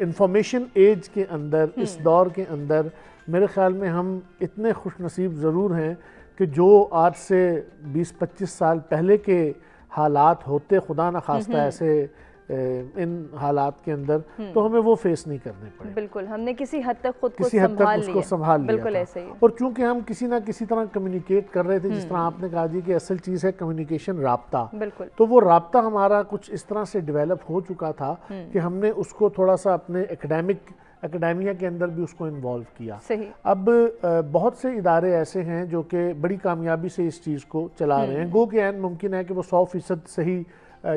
Information age کے اندر، اس دور کے اندر میرے خیال میں ہم اتنے خوش نصیب ضرور ہیں کہ جو آج سے 20-25 سال پہلے کے حالات ہوتے خدا نخواستہ ایسے ان حالات کے اندر تو ہمیں وہ فیس نہیں کرنے پڑے. بالکل، ہم نے کسی حد تک خود کو سنبھال لیا. بالکل ایسے ہی. اور چونکہ ہم کسی نہ کسی طرح کمیونیکیٹ کر رہے تھے، جس طرح آپ نے کہا جی کہ اصل چیز ہے کمیونیکیشن، رابطہ. بالکل. تو وہ رابطہ ہمارا کچھ اس طرح سے ڈیولپ ہو چکا تھا کہ ہم نے اس کو تھوڑا سا اپنے اکیڈیمیا کے اندر بھی اس کو انوالو کیا. صحیح. اب بہت سے ادارے ایسے ہیں جو کہ بڑی کامیابی سے اس چیز کو چلا رہے ہیں. گو کہ این ممکن ہے کہ وہ 100% صحیح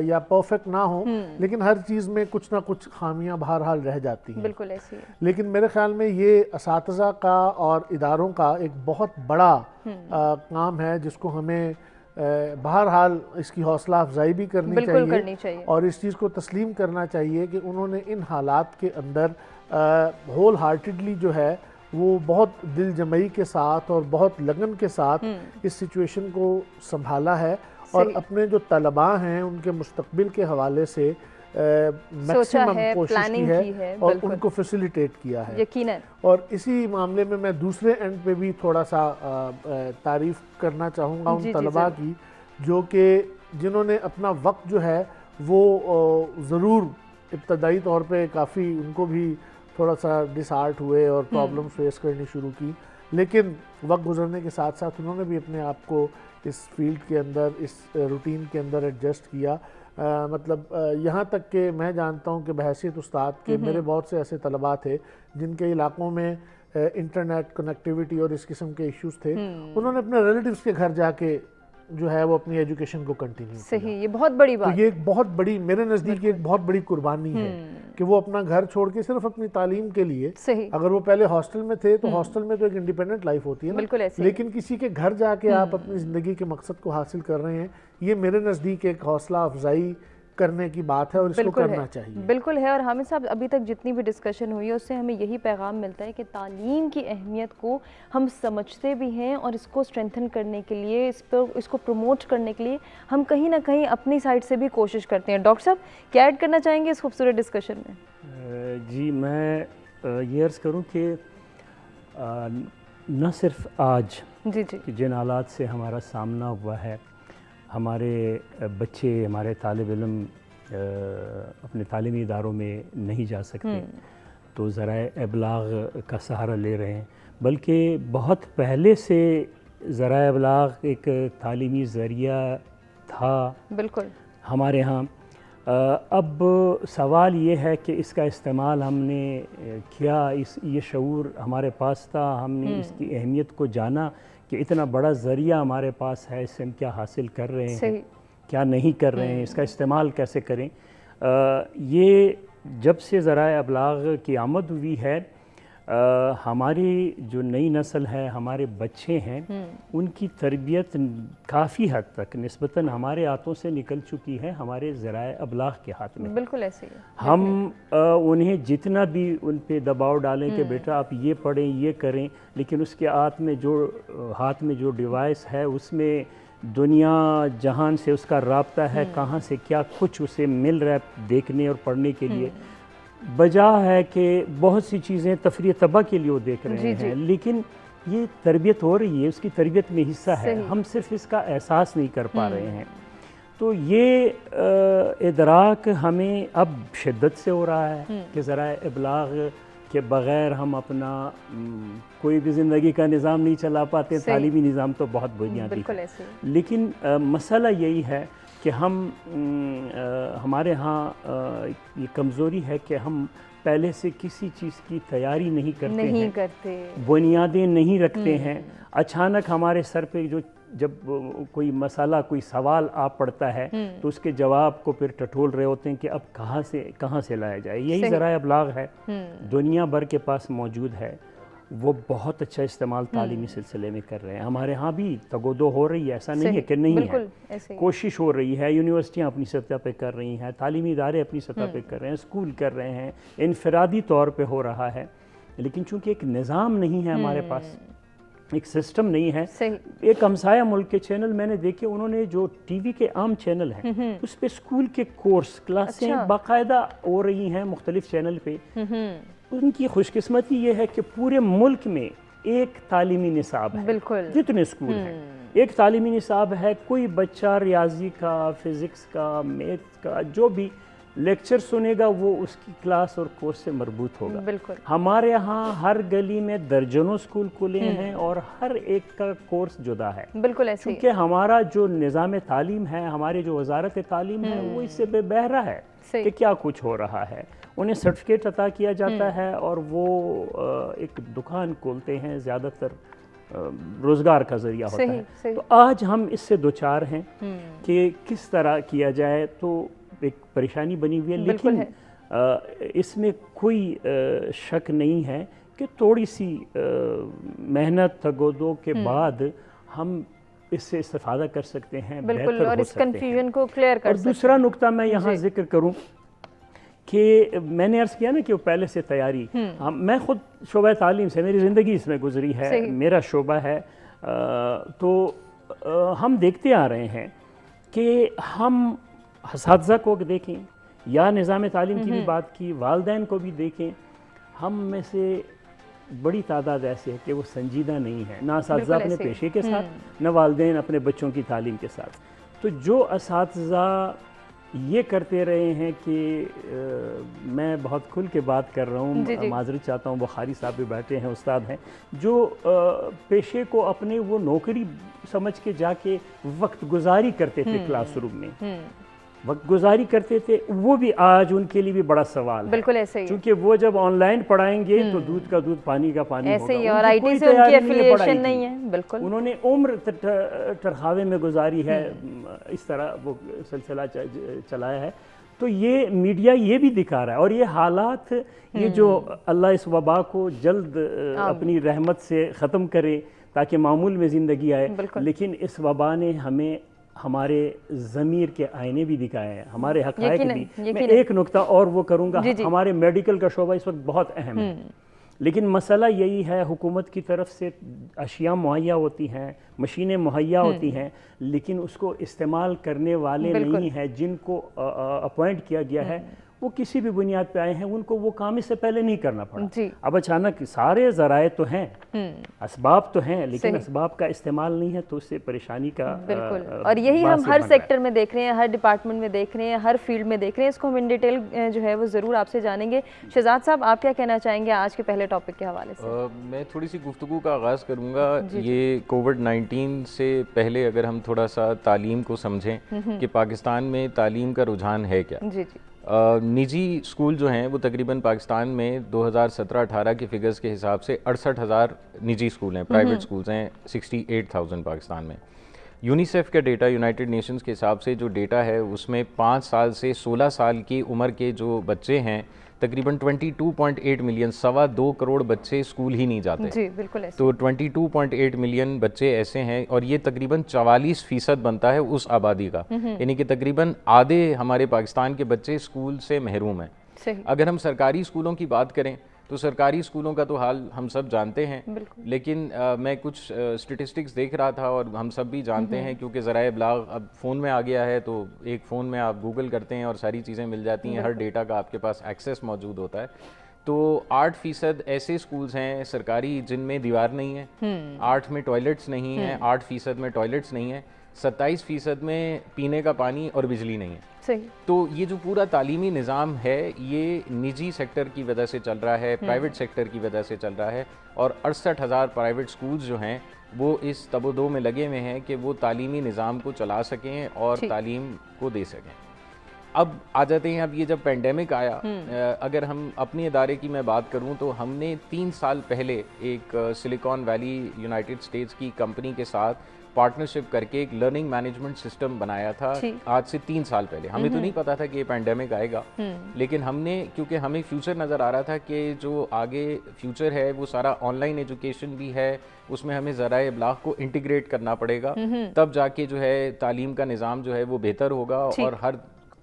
یا پرفیکٹ نہ ہو، لیکن ہر چیز میں کچھ نہ کچھ خامیاں بہرحال رہ جاتی ہیں. بالکل ایسی ہے. لیکن میرے خیال میں یہ اساتذہ کا اور اداروں کا ایک بہت بڑا کام ہے جس کو ہمیں بہرحال اس کی حوصلہ افزائی بھی کرنی چاہیے اور اس چیز کو تسلیم کرنا چاہیے کہ انہوں نے ان حالات کے اندر ہول ہارٹیڈلی جو ہے وہ بہت دل جمعی کے ساتھ اور بہت لگن کے ساتھ اس سچویشن کو سنبھالا ہے اور اپنے جو طلباء ہیں ان کے مستقبل کے حوالے سے میکسیمم کوشش کی ہے اور ان کو فیسیلیٹیٹ کیا ہے. یقیناً. اور اسی معاملے میں دوسرے اینڈ پہ بھی تھوڑا سا تعریف کرنا چاہوں گا ان طلباء کی جو کہ جنہوں نے اپنا وقت جو ہے وہ ضرور ابتدائی طور پہ کافی ان کو بھی تھوڑا سا ڈس ہارٹ ہوئے اور پرابلم فیس کرنی شروع کی، لیکن وقت گزرنے کے ساتھ ساتھ انہوں نے بھی اپنے آپ کو اس فیلڈ کے اندر، اس روٹین کے اندر ایڈجسٹ کیا. مطلب یہاں تک کہ میں جانتا ہوں کہ بحیثیت استاد کے میرے بہت سے ایسے طلباء تھے جن کے علاقوں میں انٹرنیٹ کنیکٹیوٹی اور اس قسم کے ایشوز تھے، انہوں نے اپنے ریلیٹیوز کے گھر جا کے جو ہے وہ اپنی ایجوکیشن کو کنٹینیو کیا. صحیح، یہ بہت بڑی بات. تو یہ ایک بہت بڑی، میرے نزدیک ایک بہت بڑی قربانی ہے کہ وہ اپنا گھر چھوڑ کے صرف اپنی تعلیم کے لیے، اگر وہ پہلے ہاسٹل میں تھے تو ہاسٹل میں تو ایک انڈیپینڈنٹ لائف ہوتی ہے نا، لیکن کسی کے گھر جا کے آپ اپنی زندگی کے مقصد کو حاصل کر رہے ہیں، یہ میرے نزدیک ایک حوصلہ افزائی کرنے کی بات ہے اور اس کو کرنا چاہیے. بالکل ہے. اور حامد صاحب ابھی تک جتنی بھی ڈسکشن ہوئی ہے اس سے ہمیں یہی پیغام ملتا ہے کہ تعلیم کی اہمیت کو ہم سمجھتے بھی ہیں اور اس کو اسٹرینتھن کرنے کے لیے، اس کو پروموٹ کرنے کے لیے ہم کہیں نہ کہیں اپنی سائڈ سے بھی کوشش کرتے ہیں. ڈاکٹر صاحب کیا ایڈ کرنا چاہیں گے اس خوبصورت ڈسکشن میں؟ جی میں یہ عرض کروں کہ نہ صرف آج جن حالات سے ہمارا سامنا ہوا ہے، ہمارے بچے، ہمارے طالب علم اپنے تعلیمی اداروں میں نہیں جا سکتے تو ذرائع ابلاغ کا سہارا لے رہے ہیں، بلکہ بہت پہلے سے ذرائع ابلاغ ایک تعلیمی ذریعہ تھا بالکل ہمارے ہاں. اب سوال یہ ہے کہ اس کا استعمال ہم نے کیا، یہ شعور ہمارے پاس تھا، ہم نے اس کی اہمیت کو جانا کہ اتنا بڑا ذریعہ ہمارے پاس ہے، اس سے ہم کیا حاصل کر رہے ہیں، کیا نہیں کر رہے ہیں، اس کا استعمال کیسے کریں. یہ جب سے ذرائع ابلاغ کی آمد ہوئی ہے، ہماری جو نئی نسل ہے، ہمارے بچے ہیں، ان کی تربیت کافی حد تک نسبتاً ہمارے ہاتھوں سے نکل چکی ہے ہمارے ذرائع ابلاغ کے ہاتھ میں. بالکل ایسے ہی. ہم انہیں جتنا بھی ان پہ دباؤ ڈالیں کہ بیٹا آپ یہ پڑھیں، یہ کریں، لیکن اس کے ہاتھ میں جو ڈیوائس ہے اس میں دنیا جہان سے اس کا رابطہ ہے، کہاں سے کیا کچھ اسے مل رہا ہے دیکھنے اور پڑھنے کے لیے. بجا ہے کہ بہت سی چیزیں تفریح طبع کے لیے وہ دیکھ رہے ہیں، لیکن یہ تربیت ہو رہی ہے، اس کی تربیت میں حصہ ہے، ہم صرف اس کا احساس نہیں کر پا رہے ہیں. تو یہ ادراک ہمیں اب شدت سے ہو رہا ہے کہ ذرائع ابلاغ کے بغیر ہم اپنا کوئی بھی زندگی کا نظام نہیں چلا پاتے. تعلیمی نظام تو بہت بنیادی ہے، لیکن مسئلہ یہی ہے کہ ہمارے ہاں یہ کمزوری ہے کہ ہم پہلے سے کسی چیز کی تیاری نہیں کرتے، بنیادیں نہیں رکھتے ہیں. اچانک ہمارے سر پہ جب کوئی مسئلہ، کوئی سوال آپ پڑتا ہے تو اس کے جواب کو پھر ٹٹول رہے ہوتے ہیں کہ اب کہاں سے لایا جائے. یہی ذرائع ابلاغ ہے، دنیا بھر کے پاس موجود ہے، وہ بہت اچھا استعمال تعلیمی سلسلے میں کر رہے ہیں. ہمارے ہاں بھی تگودو ہو رہی ہے، ایسا نہیں ہے کہ نہیں ہے، کوشش ہو رہی ہے. یونیورسٹیاں اپنی سطح پہ کر رہی ہیں، تعلیمی ادارے اپنی سطح پہ کر رہے ہیں، اسکول کر رہے ہیں، انفرادی طور پہ ہو رہا ہے. لیکن چونکہ ایک نظام نہیں ہے ہمارے پاس، ایک سسٹم نہیں ہے. ایک ہمسایہ ملک کے چینل میں نے دیکھے, انہوں نے جو ٹی وی کے عام چینل ہیں اس پہ اسکول کے کورس کلاسیں باقاعدہ ہو رہی ہیں مختلف چینل پہ. ان کی خوش قسمتی یہ ہے کہ پورے ملک میں ایک تعلیمی نصاب ہے, جتنے اسکول ہیں ایک تعلیمی نصاب ہے. کوئی بچہ ریاضی کا, فزکس کا, میتھ کا جو بھی لیکچر سنے گا وہ اس کی کلاس اور کورس سے مربوط ہوگا. ہمارے ہاں ہر گلی میں درجنوں اسکول کھلے ہیں اور ہر ایک کا کورس جدا ہے. بالکل ایسے کیونکہ ہمارا جو نظام تعلیم ہے, ہمارے جو وزارت تعلیم ہے, وہ اس سے بے بہرا ہے کہ کیا کچھ ہو رہا ہے. انہیں سرٹیفکیٹ عطا کیا جاتا ہے اور وہ ایک دکان کھولتے ہیں, زیادہ تر روزگار کا ذریعہ ہوتا ہے. تو آج ہم اس سے دوچار ہیں کہ کس طرح کیا جائے. تو ایک پریشانی بنی ہوئی ہے, لیکن اس میں کوئی شک نہیں ہے کہ تھوڑی سی محنت تگودو کے بعد ہم اس سے استفادہ کر سکتے ہیں, بالکل, اور اس کنفیوژن کو کلیئر کر سکتے ہیں. اور دوسرا نقطہ میں یہاں ذکر کروں کہ میں نے عرض کیا نا کہ پہلے سے تیاری, میں خود شعبہ تعلیم سے, میری زندگی اس میں گزری ہے, میرا شعبہ ہے. تو ہم دیکھتے آ رہے ہیں کہ ہم اساتذہ کو دیکھیں یا نظام تعلیم کی بھی بات کی, والدین کو بھی دیکھیں, ہم میں سے بڑی تعداد ایسی ہے کہ وہ سنجیدہ نہیں ہے, نہ اساتذہ اپنے پیشے کے ساتھ, نہ والدین اپنے بچوں کی تعلیم کے ساتھ. تو جو اساتذہ یہ کرتے رہے ہیں کہ میں بہت کھل کے بات کر رہا ہوں, معذرت چاہتا ہوں, بخاری صاحب بھی بیٹھے ہیں, استاد ہیں, جو پیشے کو اپنے وہ نوکری سمجھ کے جا کے وقت گزاری کرتے تھے کلاس روم میں, وقت گزاری کرتے تھے, وہ بھی آج ان کے لیے بھی بڑا سوال ہے. بالکل ایسے ہی, چونکہ وہ جب آن لائن پڑھائیں گے تو دودھ کا دودھ پانی کا پانی ہوگا. ایسے ہی, اور آئی ٹی سے ان کی ایفیلیشن نہیں ہے. بالکل, انہوں نے عمر ترخاوے میں گزاری ہے, اس طرح وہ سلسلہ چلایا ہے. تو یہ میڈیا یہ بھی دکھا رہا ہے, اور یہ حالات, یہ جو اللہ اس وبا کو جلد اپنی رحمت سے ختم کرے تاکہ معمول میں زندگی آئے, لیکن اس وبا نے ہمیں ہمارے ضمیر کے آئینے بھی دکھائے ہیں, ہمارے حقائق بھی. میں ایک نقطہ اور وہ کروں گا, ہمارے میڈیکل کا شعبہ اس وقت بہت اہم ہے, لیکن مسئلہ یہی ہے حکومت کی طرف سے اشیاء مہیا ہوتی ہیں, مشینیں مہیا ہوتی ہیں, لیکن اس کو استعمال کرنے والے نہیں ہیں. جن کو اپوائنٹ کیا گیا ہے وہ کسی بھی بنیاد پہ آئے ہیں, ان کو وہ کام اس سے پہلے نہیں کرنا پڑا. اب اچانک سارے ذرائع تو ہیں, اسباب تو ہیں, لیکن اسباب کا استعمال نہیں ہے, تو اس سے پریشانی کا. بالکل, اور یہی ہم ہر سیکٹر میں دیکھ رہے ہیں, ہر ڈپارٹمنٹ میں دیکھ رہے ہیں, ہر فیلڈ میں دیکھ رہے ہیں. اس کو ہم ان ڈیٹیل جو ہے وہ ضرور آپ سے جانیں گے. شہزاد صاحب, آپ کیا کہنا چاہیں گے آج کے پہلے ٹاپک کے حوالے سے؟ میں تھوڑی سی گفتگو کا آغاز کروں گا. یہ کووڈ-19 سے پہلے اگر ہم تھوڑا سا تعلیم کو سمجھیں کہ پاکستان میں تعلیم کا رجحان ہے کیا. نجی اسکول جو ہیں وہ تقریباً پاکستان میں 2017-18 کے فگرز کے حساب سے 68,000 نجی اسکول ہیں, پرائیویٹ اسکولز ہیں 68,000 پاکستان میں. یونیسیف کا ڈیٹا, یونائٹڈ نیشنز کے حساب سے جو ڈیٹا ہے اس میں 5 سال سے 16 سال کی عمر کے جو بچے ہیں تقریباً 22.8 ملین, 2.25 کروڑ بچے اسکول ہی نہیں جاتے. جی بالکل. تو 22.8 ملین بچے ایسے ہیں, اور یہ تقریباً 44% بنتا ہے اس آبادی کا, یعنی کہ تقریباً آدھے ہمارے پاکستان کے بچے اسکول سے محروم ہیں. اگر ہم سرکاری اسکولوں کی بات کریں تو سرکاری اسکولوں کا تو حال ہم سب جانتے ہیں, لیکن میں کچھ سٹیٹسٹکس دیکھ رہا تھا, اور ہم سب بھی جانتے ہیں کیونکہ ذرائع ابلاغ اب فون میں آ گیا ہے, تو ایک فون میں آپ گوگل کرتے ہیں اور ساری چیزیں مل جاتی ہیں, ہر ڈیٹا کا آپ کے پاس ایکسیس موجود ہوتا ہے. تو 8% ایسے اسکولز ہیں سرکاری جن میں دیوار نہیں ہے, 8 میں ٹوائلٹس نہیں ہیں, 8% میں ٹوائلٹس نہیں ہیں, 27% میں پینے کا پانی اور بجلی نہیں ہے. تو یہ جو پورا تعلیمی نظام ہے یہ نجی سیکٹر کی وجہ سے چل رہا ہے, پرائیویٹ سیکٹر کی وجہ سے چل رہا ہے, اور 68,000 پرائیویٹ سکولز جو ہیں وہ اس تب و دو میں لگے ہوئے ہیں کہ وہ تعلیمی نظام کو چلا سکیں اور تعلیم کو دے سکیں. اب آ جاتے ہیں, اب یہ جب پینڈیمک آیا, اگر ہم اپنے ادارے کی میں بات کروں تو ہم نے 3 سال پہلے ایک سلیکان ویلی یونائٹڈ اسٹیٹس کی کمپنی کے ساتھ پارٹنرشپ کر کے ایک لرننگ مینجمنٹ سسٹم بنایا تھا. آج سے 3 سال پہلے ہمیں تو نہیں پتا تھا کہ یہ پینڈیمک آئے گا, لیکن ہم نے, کیونکہ ہمیں فیوچر نظر آ رہا تھا کہ جو آگے فیوچر ہے وہ سارا آن لائن ایجوکیشن بھی ہے, اس میں ہمیں ذرائع ابلاغ کو انٹیگریٹ کرنا پڑے گا, تب جا کے جو ہے تعلیم کا نظام جو ہے وہ بہتر ہوگا, اور ہر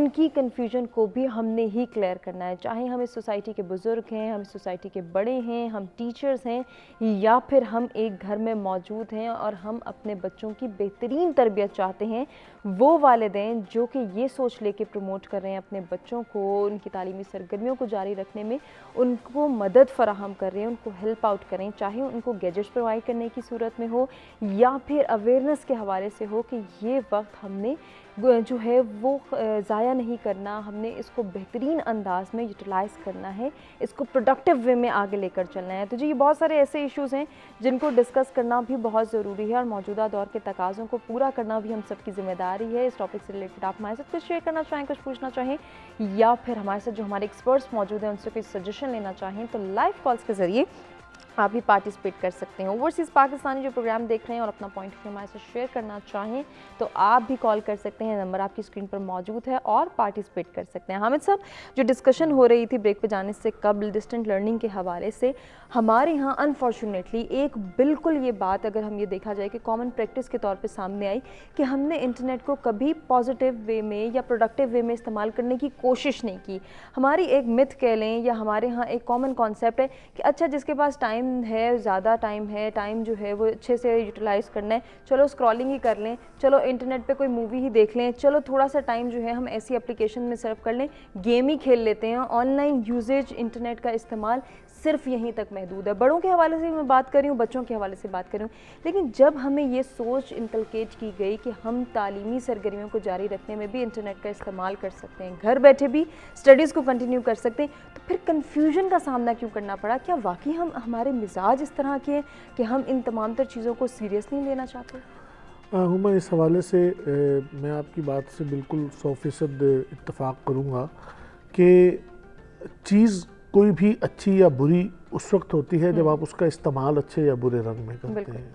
ان کی کنفیوژن کو بھی ہم نے ہی کلیئر کرنا ہے، چاہے ہم اس سوسائٹی کے بزرگ ہیں، ہم اس سوسائٹی کے بڑے ہیں، ہم ٹیچرز ہیں، یا پھر ہم ایک گھر میں موجود ہیں اور ہم اپنے بچوں کی بہترین تربیت چاہتے ہیں۔ وہ والدین جو کہ یہ سوچ لے کے پروموٹ کر رہے ہیں اپنے بچوں کو ان کی تعلیمی سرگرمیوں کو جاری رکھنے میں، ان کو مدد فراہم کر رہے ہیں، ان کو ہیلپ آؤٹ کریں، چاہے ان کو گیجٹس پرووائڈ کرنے کی صورت میں ہو یا پھر اویئرنیس کے حوالے سے ہو کہ یہ وقت ہم نے جو ہے وہ ضائع نہیں کرنا، ہم نے اس کو بہترین انداز میں یوٹیلائز کرنا ہے، اس کو پروڈکٹیو وے میں آگے لے کر چلنا ہے۔ تو جی یہ بہت سارے ایسے ایشوز ہیں جن کو ڈسکس کرنا بھی بہت ضروری ہے، اور موجودہ دور کے تقاضوں کو پورا کرنا بھی ہم سب کی ذمہ داری ہے۔ اس ٹاپک سے ریلیٹڈ آپ ہمارے ساتھ کچھ شیئر کرنا چاہیں، کچھ پوچھنا چاہیں، یا پھر ہمارے ساتھ جو ہمارے ایکسپرٹس موجود ہیں ان سے کوئی سجیشن لینا چاہیں، تو لائیو کالز کے ذریعے آپ بھی پارٹیسپیٹ کر سکتے ہیں۔ اوورسیز پاکستانی جو پروگرام دیکھ رہے ہیں اور اپنا پوائنٹ آف ویو ہمارے ساتھ شیئر کرنا چاہیں تو آپ بھی کال کر سکتے ہیں، نمبر آپ کی اسکرین پر موجود ہے، اور پارٹیسپیٹ کر سکتے ہیں۔ حامد صاحب، جو ڈسکشن ہو رہی تھی بریک پہ جانے سے قبل ڈسٹنٹ لرننگ کے حوالے سے، ہمارے ہاں انفارچونیٹلی ایک بالکل یہ بات اگر ہم یہ دیکھا جائے کہ کامن پریکٹس کے طور پہ سامنے آئی کہ ہم نے انٹرنیٹ کو کبھی پازیٹیو وے میں یا پروڈکٹیو وے میں استعمال کرنے کی کوشش نہیں کی۔ ہماری ایک متھ کہہ لیں یا ہمارے ہاں ایک کامن کانسیپٹ ہے کہ اچھا جس کے پاس ٹائم ہے، زیادہ ٹائم ہے، ٹائم جو ہے وہ اچھے سے یوٹیلائز کرنا ہے، چلو اسکرولنگ ہی کر لیں، چلو انٹرنیٹ پہ کوئی مووی ہی دیکھ لیں، چلو تھوڑا سا ٹائم جو ہے ہم ایسی اپلیکیشن میں صرف کر لیں، گیم ہی کھیل لیتے ہیں۔ آن لائن یوزیج انٹرنیٹ کا استعمال صرف یہیں تک محدود ہے۔ بڑوں کے حوالے سے میں بات کر رہی ہوں، بچوں کے حوالے سے بات کر رہی ہوں، لیکن جب ہمیں یہ سوچ انکلکیٹ کی گئی کہ ہم تعلیمی سرگرمیوں کو جاری رکھنے میں بھی انٹرنیٹ کا استعمال کر سکتے ہیں، گھر بیٹھے بھی اسٹڈیز کو کنٹینیو کر سکتے ہیں، تو پھر کنفیوژن کا سامنا کیوں کرنا پڑا؟ کیا واقعی ہمارے مزاج اس طرح کے ہیں کہ ہم ان تمام تر چیزوں کو سیریس نہیں لینا چاہتے؟ ہما، اس حوالے سے میں آپ کی بات سے بالکل 100% اتفاق کروں گا کہ چیز کوئی بھی اچھی یا بری اس وقت ہوتی ہے جب آپ اس کا استعمال اچھے یا برے رنگ میں کرتے ہیں۔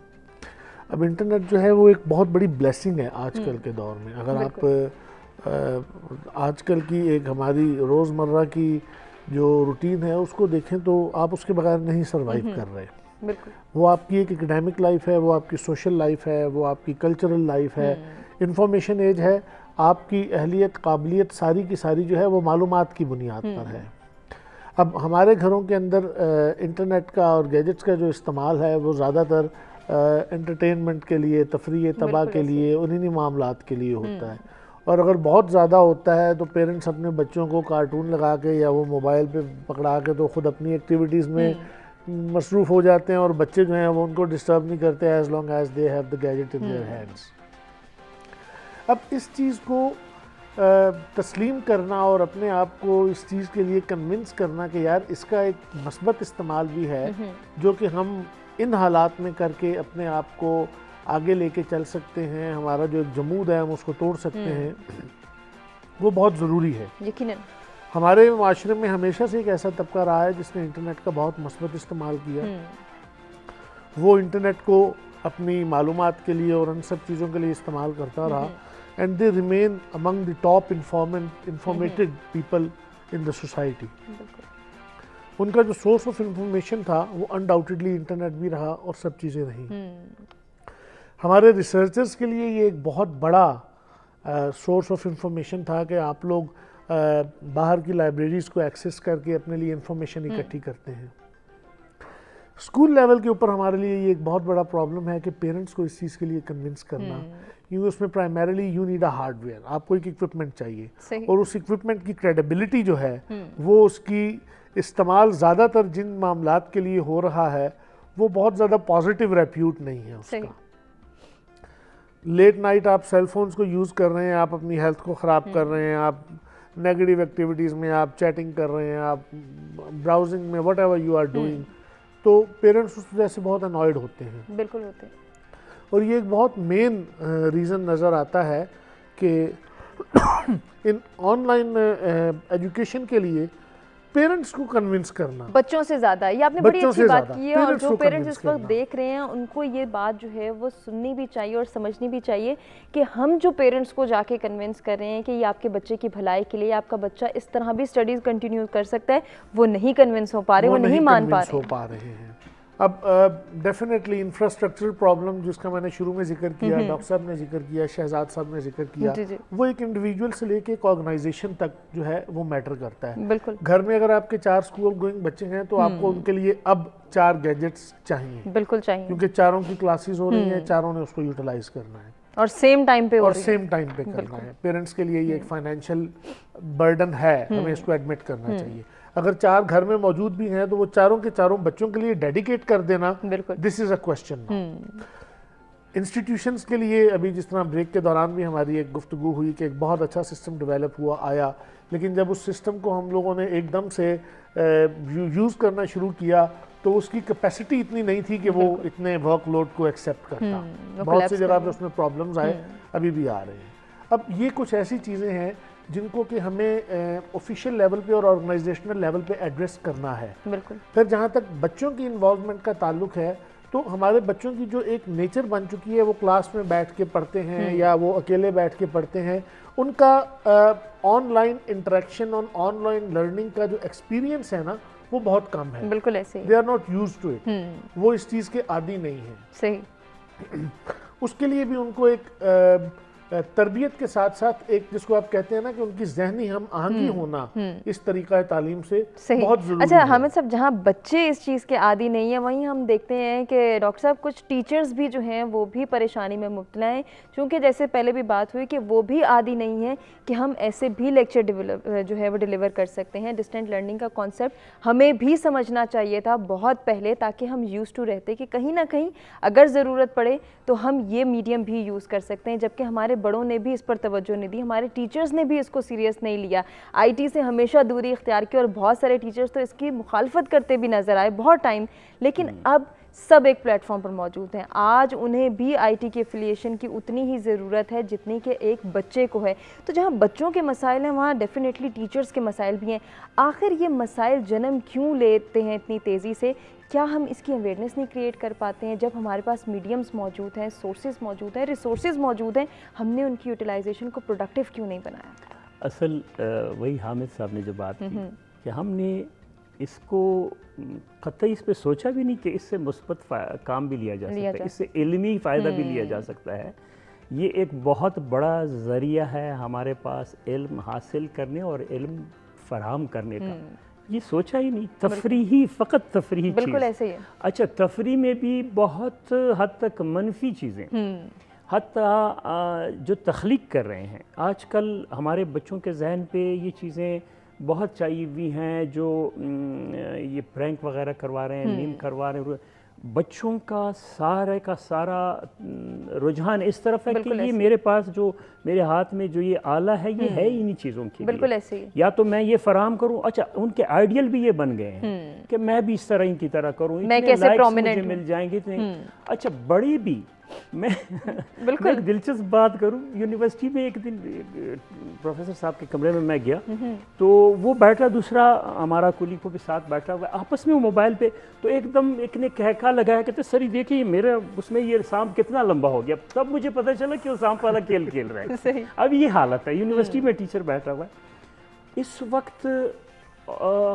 اب انٹرنیٹ جو ہے وہ ایک بہت بڑی بلیسنگ ہے آج کل کے دور میں۔ اگر آپ آج کل کی ایک ہماری روزمرہ کی جو روٹین ہے اس کو دیکھیں تو آپ اس کے بغیر نہیں سروائیو کر رہے۔ وہ آپ کی ایک اکیڈیمک لائف ہے، وہ آپ کی سوشل لائف ہے، وہ آپ کی کلچرل لائف ہے، انفارمیشن ایج ہے، آپ کی اہلیت قابلیت ساری کی ساری جو ہے وہ معلومات کی بنیاد پر ہے۔ اب ہمارے گھروں کے اندر انٹرنیٹ کا اور گیجٹس کا جو استعمال ہے وہ زیادہ تر انٹرٹینمنٹ کے لیے، تفریح تباہ کے لیے، انہی معاملات کے لیے ہوتا ہے، اور اگر بہت زیادہ ہوتا ہے تو پیرنٹس اپنے بچوں کو کارٹون لگا کے یا وہ موبائل پہ پکڑا کے تو خود اپنی ایکٹیویٹیز میں مصروف ہو جاتے ہیں، اور بچے جو ہیں وہ ان کو ڈسٹرب نہیں کرتے as long as they have the gadget in their hands. اب اس چیز کو تسلیم کرنا اور اپنے آپ کو اس چیز کے لیے کنونس کرنا کہ یار اس کا ایک مثبت استعمال بھی ہے جو کہ ہم ان حالات میں کر کے اپنے آپ کو آگے لے کے چل سکتے ہیں، ہمارا جو ایک جمود ہے ہم اس کو توڑ سکتے ہیں، وہ بہت ضروری ہے۔ یقیناً ہمارے معاشرے میں ہمیشہ سے ایک ایسا طبقہ رہا ہے جس نے انٹرنیٹ کا بہت مثبت استعمال کیا، وہ انٹرنیٹ کو اپنی معلومات کے لیے اور ان سب چیزوں کے لیے استعمال کرتا رہا، and they remain among the top informated people in the society۔ ان کا جو سورس آف انفارمیشن تھا وہ انڈاؤٹیڈلی انٹرنیٹ بھی رہا اور سب چیزیں رہیں۔ ہمارے ریسرچرز کے لیے یہ ایک بہت بڑا سورس آف انفارمیشن تھا کہ آپ لوگ باہر کی لائبریریز کو ایکسیس کر کے اپنے لیے انفارمیشن اکٹھی کرتے ہیں۔ اسکول لیول کے اوپر ہمارے لیے یہ ایک بہت بڑا پرابلم ہے کہ پیرنٹس کو اس چیز کے لیے کنونس کرنا، کیونکہ اس میں primarily you need a hard where, آپ کو ایک اکوپمنٹ چاہیے، اور اس اکوپمنٹ کی کریڈیبلٹی جو ہے وہ اس کی استعمال زیادہ تر جن معاملات کے لیے ہو رہا ہے وہ بہت زیادہ پازیٹیو ریپیوٹ نہیں ہے اس کا۔ لیٹ نائٹ آپ سیل فونز کو یوز کر رہے ہیں، آپ اپنی ہیلتھ کو خراب کر رہے ہیں، آپ نیگیٹو ایکٹیویٹیز میں آپ چیٹنگ کر رہے ہیں، آپ براؤزنگ میں whatever you are doing, تو پیرنٹس اس وجہ سے بہت انوائڈ ہوتے ہیں۔ بالکل ہوتے ہیں، اور یہ ایک بہت مین ریزن نظر آتا ہے کہ ان آن لائن ایجوکیشن کے لیے پیرنٹس کو کنونس کرنا بچوں سے زیادہ، یہ آپ نے بڑی اچھی بات کی ہے، اور جو پیرنٹس اس وقت دیکھ رہے ہیں ان کو یہ بات جو ہے وہ سننی بھی چاہیے اور سمجھنی بھی چاہیے کہ ہم جو پیرنٹس کو جا کے کنونس کر رہے ہیں کہ یہ آپ کے بچے کی بھلائی کے لیے، آپ کا بچہ اس طرح بھی اسٹڈیز کنٹینیو کر سکتا ہے، وہ نہیں کنونس ہو پا رہے، وہ نہیں مان پا رہے ہیں۔ اب ڈیفینیٹلی انفراسٹرکچرل پرابلم جس کا میں نے شروع میں ذکر کیا، ڈاکٹر صاحب نے ذکر کیا، شہزاد صاحب نے ذکر کیا، وہ ایک انڈیویجول سے لے کے ایک آرگنائزیشن تک جو ہے وہ میٹر کرتا ہے. بالکل. گھر میں اگر آپ کے 4 اسکول گوئنگ بچے ہیں تو آپ کو ان کے لیے اب 4 گیجٹس چاہیے. بالکل چاہیے، کیونکہ چاروں کی کلاسز ہو رہی ہیں، چاروں نے اس کو یوٹیلائز کرنا ہے اور سیم ٹائم پہ کرنا ہے. پیرنٹس کے لیے یہ ایک فائنینشیل برڈن ہے، ہمیں اس کو ایڈمٹ کرنا چاہیے. اگر 4 گھر میں موجود بھی ہیں تو وہ چاروں کے چاروں بچوں کے لیے ڈیڈیکیٹ کر دینا، دس از اے کوسچن. انسٹیٹیوشنز کے لیے ابھی جس طرح بریک کے دوران بھی ہماری ایک گفتگو ہوئی کہ ایک بہت اچھا سسٹم ڈیولپ ہوا آیا، لیکن جب اس سسٹم کو ہم لوگوں نے ایک دم سے یوز کرنا شروع کیا تو اس کی کیپیسٹی اتنی نہیں تھی کہ وہ اتنے ورک لوڈ کو ایکسیپٹ کرتا. بہت سی جگہ پہ اس میں پرابلمز آئے، ابھی بھی آ رہے ہیں. اب یہ کچھ ایسی چیزیں ہیں جن کو کہ ہمیں آفیشیل لیول پہ اور آرگنائزیشنل لیول پہ ایڈریس کرنا ہے. بالکل. پھر جہاں تک بچوں کی انوالومنٹ کا تعلق ہے تو ہمارے بچوں کی جو ایک نیچر بن چکی ہے، وہ کلاس میں بیٹھ کے پڑھتے ہیں یا وہ اکیلے بیٹھ کے پڑھتے ہیں، ان کا آن لائن انٹریکشن اور آن لائن لرننگ کا جو ایکسپیرینس ہے نا وہ بہت کم ہے. بالکل ایسے they are not used to it, وہ اس چیز کے عادی نہیں ہیں. صحیح. اس کے لیے بھی ان کو ایک تربیت کے ساتھ ساتھ ایک جس کو آپ کہتے ہیں نا کہ ان کی ذہنی ہم آہنگی ہونا اس طریقہ تعلیم سے بہت ضروری ہے. اچھا حامد صاحب، جہاں بچے اس چیز کے عادی نہیں ہیں وہیں ہم دیکھتے ہیں کہ ڈاکٹر صاحب کچھ ٹیچرز بھی جو ہیں وہ بھی پریشانی میں مبتلا ہیں، چونکہ جیسے پہلے بھی بات ہوئی کہ وہ بھی عادی نہیں ہیں کہ ہم ایسے بھی لیکچر جو ہے وہ ڈیلیور کر سکتے ہیں. ڈسٹینٹ لرننگ کا کانسیپٹ ہمیں بھی سمجھنا چاہیے تھا بہت پہلے، تاکہ ہم یوز ٹو رہتے کہ کہیں نہ کہیں اگر ضرورت پڑے تو ہم یہ میڈیم بھی یوز کر سکتے ہیں. جبکہ ہمارے بڑوں نے بھی اس پر توجہ نہیں دی، ہمارے ٹیچرز نے بھی اس کو سیریس نہیں لیا، آئی ٹی سے ہمیشہ دوری اختیار کی، اور بہت سارے ٹیچرز تو اس کی مخالفت کرتے بھی نظر آئے بہت ٹائم. لیکن اب سب ایک پلیٹ فارم پر موجود ہیں. آج انہیں بھی آئی ٹی کی ایفیلیشن کی اتنی ہی ضرورت ہے جتنی کہ ایک بچے کو ہے. تو جہاں بچوں کے مسائل ہیں وہاں ڈیفینیٹلی ٹیچرز کے مسائل بھی ہیں. آخر یہ مسائل جنم کیوں لیتے ہیں اتنی تیزی سے؟ کیا ہم اس کی اویئرنیس نہیں کریٹ کر پاتے ہیں؟ جب ہمارے پاس میڈیمز موجود ہیں، سورسز موجود ہیں، ریسورسز موجود ہیں، ہم نے ان کی یوٹیلائزیشن کو پروڈکٹیو کیوں نہیں بنایا؟ اصل وہی حامد صاحب نے جو بات کی کہ ہم نے اس کو قطعی اس پہ سوچا بھی نہیں کہ اس سے مثبت کام بھی لیا جا سکتا ہے، اس سے علمی فائدہ بھی لیا جا سکتا ہے. یہ ایک بہت بڑا ذریعہ ہے ہمارے پاس علم حاصل کرنے اور علم فراہم کرنے کا. یہ سوچا ہی نہیں. تفریحی، فقط تفریحی چیز. بالکل ایسے ہی ہے. اچھا، تفریح میں بھی بہت حد تک منفی چیزیں، حتیٰ جو تخلیق کر رہے ہیں آج کل ہمارے بچوں کے ذہن پہ یہ چیزیں بہت چاہیے ہوئی ہیں، جو یہ پرینک وغیرہ کروا رہے ہیں، میم کروا رہے ہیں. بچوں کا سارا رجحان اس طرف ہے کہ یہ میرے پاس جو میرے ہاتھ میں جو یہ آلہ ہے یہ ہے ہی انہی چیزوں کی. بالکل ایسے ہی. یا تو میں یہ فراہم کروں. اچھا، ان کے آئیڈیل بھی یہ بن گئے ہیں کہ میں بھی اس طرح ان کی طرح کروں، میں کیسے پرومیننٹ مجھے مل جائیں گے. اچھا، بڑی بھی میں ایک دلچسپ بات کروں. یونیورسٹی میں ایک دن پروفیسر صاحب کے کمرے میں میں گیا تو وہ بیٹھا، دوسرا ہمارا کلی کو بھی ساتھ بیٹھا ہوا، آپس میں وہ موبائل پہ. تو ایک دم ایک نے کہکا لگایا، کہتے سر یہ دیکھیں میرا اس میں یہ سانپ کتنا لمبا ہو گیا. تب مجھے پتہ چلا کہ وہ سانپ والا کھیل کھیل رہا ہے. اب یہ حالت ہے یونیورسٹی میں، ٹیچر بیٹھا ہوا ہے اس وقت.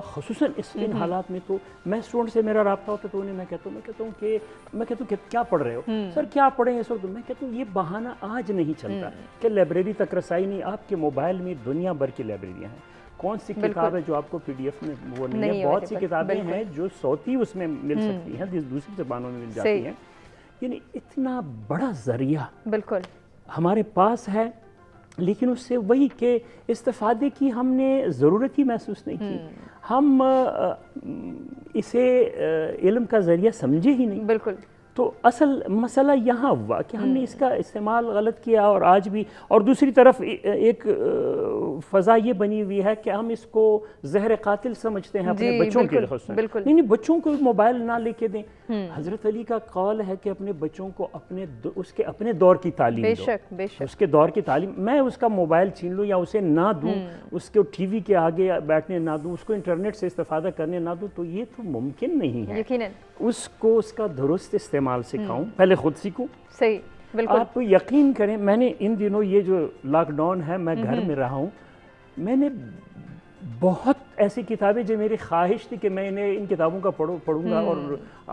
خصوصاً ان حالات میں تو میں اسٹوڈنٹ سے میرا رابطہ ہوتا تو انہیں میں کہتا ہوں کہ کیا پڑھ رہے ہو؟ سر کیا پڑھیں اس وقت؟ میں کہتا ہوں یہ بہانہ آج نہیں چلتا کہ لائبریری تک رسائی نہیں. آپ کے موبائل میں دنیا بھر کی لائبریریاں ہیں. کون سی کتاب ہے جو آپ کو پی ڈی ایف میں وہ نہیں ہے؟ بہت سی کتابیں ہیں جو صوتی اس میں مل سکتی ہیں، دوسری زبانوں میں مل جاتی ہیں. یعنی اتنا بڑا ذریعہ بالکل ہمارے پاس ہے، لیکن اس سے وہی کہ استفادے کی ہم نے ضرورت ہی محسوس نہیں کی. ہم اسے علم کا ذریعہ سمجھے ہی نہیں. بالکل. تو اصل مسئلہ یہاں ہوا کہ ہم نے اس کا استعمال غلط کیا. اور آج بھی، اور دوسری طرف ایک فضا یہ بنی ہوئی ہے کہ ہم اس کو زہر قاتل سمجھتے ہیں اپنے بچوں کے لیے. نہیں، بچوں کو موبائل نہ لے کے دیں. حضرت علی کا قول ہے کہ اپنے بچوں کو اس کے اپنے دور کی تعلیم دو. اس کے دور کی تعلیم. میں اس کا موبائل چھین لوں یا اسے نہ دوں، اس کو ٹی وی کے آگے بیٹھنے نہ دوں، اس کو انٹرنیٹ سے استفادہ کرنے نہ دوں، تو یہ تو ممکن نہیں ہے. یقیناً اس کو اس کا درست استعمال سکھاؤں، پہلے خود سیکھوں. صحیح، بالکل. آپ یقین کریں، میں نے ان دنوں یہ جو لاک ڈاؤن ہے، میں گھر میں رہا ہوں، میں نے بہت ایسی کتابیں جو میری خواہش تھی کہ میں ان کتابوں کا پڑھوں گا اور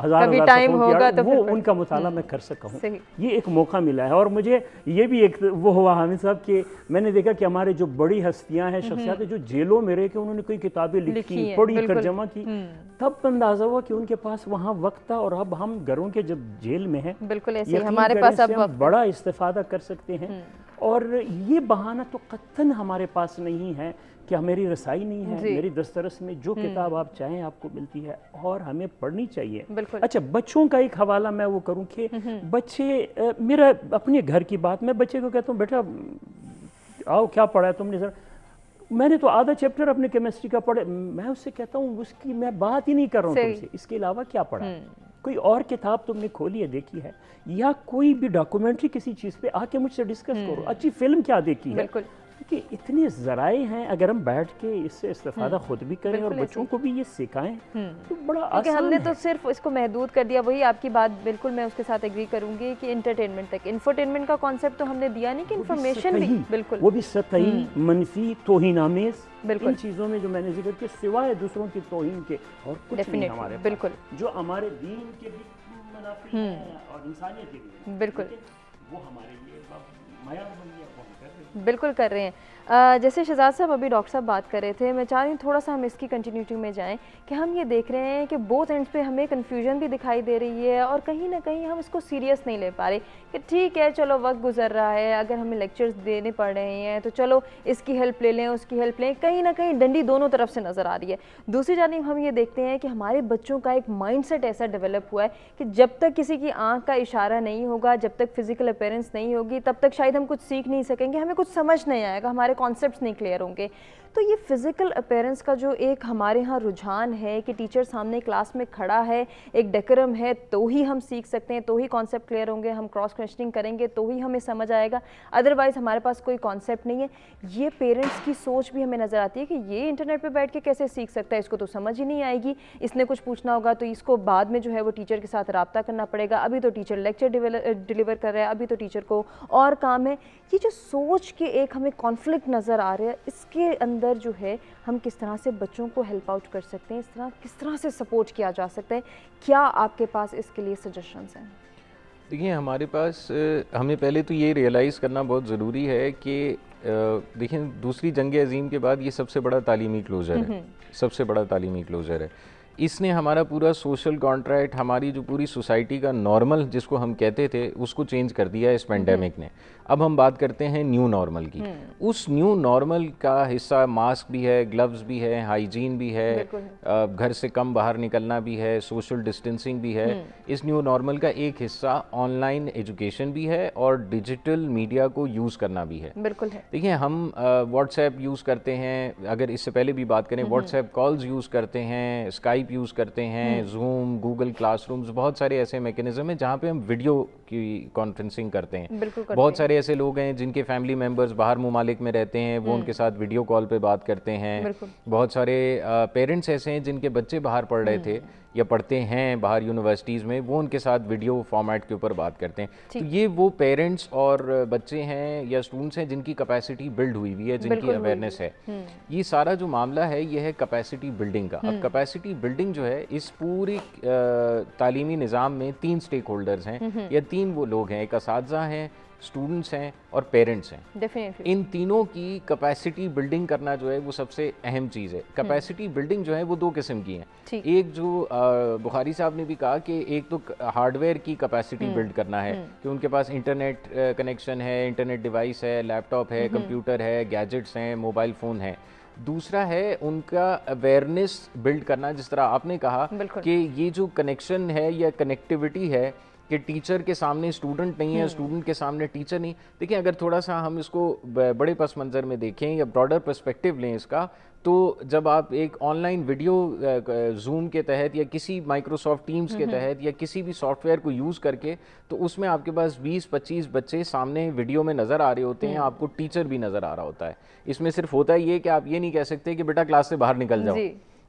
ہزار ٹائم ہوگا تو وہ ان کا مطالعہ میں کر سکا ہوں. یہ ایک موقع ملا ہے. اور مجھے یہ بھی ایک وہ ہوا حامد صاحب کہ میں نے دیکھا کہ ہمارے جو بڑی ہستیاں ہیں, شخصیات جو جیلوں میں رہ کے انہوں نے کوئی کتابیں لکھی, پڑھی, ترجمہ کی, تب اندازہ ہوا کہ ان کے پاس وہاں وقت تھا. اور اب ہم گھروں کے جب جیل میں ہیں, بالکل ایسے ہمارے پاس اب بڑا استفادہ کر سکتے ہیں. اور یہ بہانہ تو قطعاً ہمارے پاس نہیں ہے کہ میری رسائی نہیں ہے. میری دسترس میں جو کتاب آپ چاہیں آپ کو ملتی ہے اور ہمیں پڑھنی چاہیے. اچھا, بچوں کا ایک حوالہ میں وہ کروں کہ بچے, میرا اپنے گھر کی بات, میں بچے کو کہتا ہوں بیٹا آؤ کیا پڑھا ہے تم نے, میں نے تو آدھا چیپٹر اپنے کیمسٹری کا پڑھا, میں اس سے کہتا ہوں اس کی میں بات ہی نہیں کر رہا ہوں تم سے, اس کے علاوہ کیا پڑھا, کوئی اور کتاب تم نے کھولی ہے دیکھی ہے, یا کوئی بھی ڈاکومنٹری کسی چیز پہ آ کے مجھ سے ڈسکس کرو, اچھی فلم کیا دیکھی ہے. کہ اتنے ذرائع ہیں, اگر ہم بیٹھ کے اس سے استفادہ خود بھی کریں اور بچوں کو بھی یہ سکھائیں تو بڑا آسان ہے. ہم نے تو صرف اس کو محدود کر دیا. وہی آپ کی بات بالکل میں اس کے ساتھ ایگری کروں گی کہ انٹرٹینمنٹ تک, انفرٹینمنٹ کا کانسیپٹ تو ہم نے دیا نہیں کہ انفارمیشن بھی, بالکل وہ بھی سطحی, منفی, توہین آمیز, ان چیزوں میں جو میں نے ذکر کیا سوائے دوسروں کی توہین کے اور کچھ نہیں ہمارے پاس, جو ہمارے دین کے بھی منافی ہیں اور انسانیت کے بھی, بالکل وہ ہمارے لیے معیار بن گیا. بالکل کر رہے ہیں. جیسے شہزاد صاحب ابھی ڈاکٹر صاحب بات کر رہے تھے, میں چاہ رہی ہوں تھوڑا سا ہم اس کی کنٹینیوٹی میں جائیں کہ ہم یہ دیکھ رہے ہیں کہ بوتھ اینڈس پہ ہمیں کنفیوژن بھی دکھائی دے رہی ہے اور کہیں نہ کہیں ہم اس کو سیریس نہیں لے پا رہے کہ ٹھیک ہے چلو وقت گزر رہا ہے, اگر ہمیں لیکچرز دینے پڑ رہے ہیں تو چلو اس کی ہیلپ لے لیں, اس کی ہیلپ لیں, کہیں نہ کہیں ڈنڈی دونوں طرف سے نظر آ رہی ہے. دوسری جانب ہم یہ دیکھتے ہیں کہ ہمارے بچوں کا ایک مائنڈ سیٹ ایسا ڈیولپ ہوا ہے کہ جب تک کسی کی آنکھ کا اشارہ نہیں ہوگا, جب تک فزیکل اپیرنس نہیں ہوگی, تب تک شاید ہم کچھ سیکھ نہیں سکیں گے, ہمیں کچھ سمجھ نہیں آئے گا, ہمارے کانسیپٹس نہیں کلیئر ہوں گے. تو یہ فزیکل اپیرنس کا جو ایک ہمارے ہاں رجحان ہے کہ ٹیچر سامنے کلاس میں کھڑا ہے, ایک ڈیکورم ہے, تو ہی ہم سیکھ سکتے ہیں, تو ہی کانسیپٹ کلیئر ہوں گے, ہم کراس کویسچننگ کریں گے تو ہی ہمیں سمجھ آئے گا, ادروائز ہمارے پاس کوئی کانسیپٹ نہیں ہے. یہ پیرنٹس کی سوچ بھی ہمیں نظر آتی ہے کہ یہ انٹرنیٹ پہ بیٹھ کے کیسے سیکھ سکتا ہے, اس کو تو سمجھ ہی نہیں آئے گی, اس نے کچھ پوچھنا ہوگا تو اس کو بعد میں جو ہے وہ ٹیچر کے ساتھ رابطہ کرنا پڑے گا, ابھی تو ٹیچر لیکچر ڈیلیور کر رہا ہے, ابھی تو ٹیچر کو اور کام ہے. یہ جو سوچ کے ایک ہمیں کانفلکٹ نظر آ رہا ہے, اس کے اندر جو ہے ہم کس طرح سے بچوں کو ہیلپ آؤٹ کر سکتے ہیں, کس طرح سے سپورٹ کیا جا سکتا ہے, کیا آپ کے پاس اس کے لیے سجیشنز ہیں؟ دیکھیں ہمارے پاس, ہمیں پہلے تو یہ ریئلائز کرنا بہت ضروری ہے کہ دیکھیں دوسری جنگ عظیم کے بعد یہ سب سے بڑا تعلیمی کلوزر ہے, سب سے بڑا تعلیمی کلوزر ہے. اس نے ہمارا پورا سوشل کانٹریکٹ, ہماری جو پوری سوسائٹی کا نارمل جس کو ہم کہتے تھے اس کو چینج کر دیا ہے اس پینڈیمک نے. اب ہم بات کرتے ہیں نیو نارمل کی. اس نیو نارمل کا حصہ ماسک بھی ہے, گلوز بھی ہے, ہائیجین بھی ہے, گھر سے کم باہر نکلنا بھی ہے, سوشل ڈسٹینسنگ بھی ہے. اس نیو نارمل کا ایک حصہ آن لائن ایجوکیشن بھی ہے اور ڈیجیٹل میڈیا کو یوز کرنا بھی ہے. بالکل ہے. دیکھیں ہم واٹس ایپ یوز کرتے ہیں, اگر اس سے پہلے بھی بات کریں واٹس ایپ کالز یوز کرتے ہیں, اسکائپ یوز کرتے ہیں, زوم, گوگل کلاس رومز, بہت سارے ایسے میکینزم ہیں جہاں پہ ہم ویڈیو کی کانفرنسنگ کرتے ہیں. بہت سارے ایسے لوگ ہیں جن کے فیملی ممبرز باہر ممالک میں رہتے ہیں, وہ ان کے ساتھ ویڈیو کال پہ بات کرتے ہیں. بہت سارے پیرنٹس ایسے ہیں جن کے بچے باہر پڑھ رہے تھے یا پڑھتے ہیں باہر یونیورسٹیز میں, وہ ان کے ساتھ ویڈیو فارمیٹ کے اوپر بات کرتے ہیں. تو یہ وہ پیرنٹس اور بچے ہیں یا اسٹوڈنٹس ہیں جن کی کیپیسٹی بلڈ ہوئی ہوئی ہے, جن کی اویئرنیس ہے. یہ سارا جو معاملہ ہے یہ ہے کیپیسٹی بلڈنگ کا. اب کیپیسٹی بلڈنگ جو ہے اس پوری تعلیمی نظام میں 3 اسٹیک ہولڈرز ہیں یا 3 وہ لوگ ہیں, ایک اساتذہ ہیں, اسٹوڈنٹس ہیں اور پیرنٹس ہیں. ان تینوں کی کیپیسٹی بلڈنگ کرنا جو ہے وہ سب سے اہم چیز ہے. کیپیسٹی بلڈنگ جو ہے وہ 2 قسم کی ہیں. ایک جو بخاری صاحب نے بھی کہا کہ ایک تو ہارڈ ویئر کی کیپیسٹی بلڈ کرنا ہے کہ ان کے پاس انٹرنیٹ کنیکشن ہے, انٹرنیٹ ڈیوائس ہے, لیپ ٹاپ ہے, کمپیوٹر ہے, گیجٹس ہیں, موبائل فون ہے. دوسرا ہے ان کا اویئرنیس بلڈ کرنا, جس طرح آپ نے کہا کہ یہ جو کنیکشن ہے یا کنیکٹیوٹی ہے کہ ٹیچر کے سامنے اسٹوڈنٹ نہیں ہے, اسٹوڈنٹ کے سامنے ٹیچر نہیں. دیکھیں اگر تھوڑا سا ہم اس کو بڑے پس منظر میں دیکھیں یا براڈر پرسپیکٹیو لیں اس کا, تو جب آپ ایک آن لائن ویڈیو زوم کے تحت یا کسی مائکروسافٹ ٹیمز کے تحت یا کسی بھی سافٹ ویئر کو یوز کر کے, تو اس میں آپ کے پاس 20-25 بچے سامنے ویڈیو میں نظر آ رہے ہوتے ہیں, آپ کو ٹیچر بھی نظر آ رہا ہوتا ہے. اس میں صرف ہوتا ہے یہ کہ آپ یہ نہیں کہہ سکتے کہ بیٹا کلاس سے باہر نکل جاؤ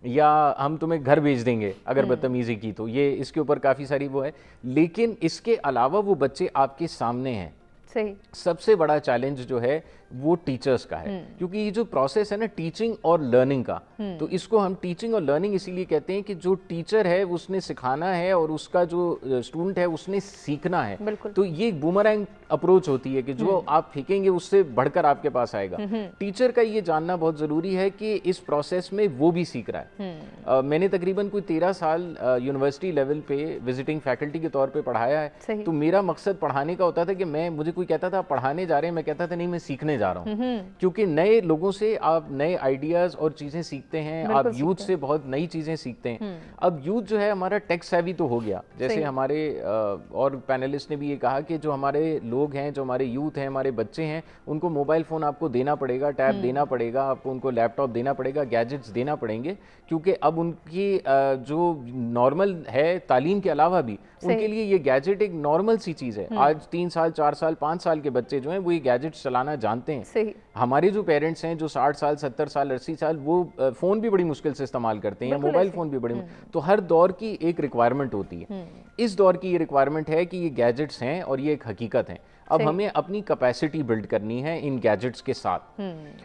یا ہم تمہیں گھر بھیج دیں گے اگر بدتمیزی کی, تو یہ اس کے اوپر کافی ساری وہ ہے. لیکن اس کے علاوہ وہ بچے آپ کے سامنے ہیں. صحیح. سب سے بڑا چیلنج جو ہے وہ ٹیچرز کا ہے, کیونکہ یہ جو پروسیس ہے نا ٹیچنگ اور لرننگ کا, تو اس کو ہم ٹیچنگ اور لرننگ اسی لیے کہتے ہیں کہ جو ٹیچر ہے اس نے سکھانا ہے اور اس کا جو اسٹوڈنٹ ہے اس نے سیکھنا ہے. تو یہ ایک بومرینگ اپروچ ہوتی ہے کہ جو آپ پھینکیں گے اس سے بڑھ کر آپ کے پاس آئے گا. ٹیچر کا یہ جاننا بہت ضروری ہے کہ اس پروسیس میں وہ بھی سیکھ رہا ہے. میں نے تقریباً کوئی 13 سال یونیورسٹی لیول پہ وزٹنگ فیکلٹی کے طور پہ پڑھایا ہے, تو میرا مقصد پڑھانے کا ہوتا تھا کہ مجھے کوئی کہتا تھا پڑھانے جا رہے ہیں, میں کہتا تھا نہیں میں سیکھنے جا رہا ہوں, کیونکہ نئے لوگوں سے آپ نئے آئیڈیاز اور چیزیں سیکھتے ہیں, آپ یوتھ سے بہت نئی چیزیں سیکھتے ہیں. اب یوتھ جو ہے ہمارا ٹیک سیوی تو ہو گیا, جیسے ہمارے اور پینلسٹ نے بھی یہ کہا کہ جو ہمارے لوگ ہیں, جو ہمارے یوتھ ہیں, ہمارے بچے ہیں, ان کو موبائل فون آپ کو دینا پڑے گا, ٹیب دینا پڑے گا, آپ کو ان کو لیپ ٹاپ دینا پڑے گا, گیجٹس دینا پڑیں گے, کیونکہ اب ان کی جو نارمل ہے تعلیم کے علاوہ بھی ان کے لیے یہ گیجٹ ایک نارمل سی چیز ہے. آج 3 سال 4 سال 5 سال کے بچے جو ہیں وہ یہ گیجٹس چلانا جانتے ہیں. ہمارے جو پیرنٹس ہیں جو 60 سال 70 سال 80 سال وہ فون بھی بڑی مشکل سے استعمال کرتے ہیں, یا موبائل فون بھی بڑی, تو ہر دور کی ایک ریکوائرمنٹ ہوتی ہے. اس دور کی یہ ریکوائرمنٹ ہے کہ یہ گیجٹس ہیں اور یہ ایک حقیقت ہے. اب ہمیں اپنی کیپیسٹی بلڈ کرنی ہے ان گیجٹس کے ساتھ.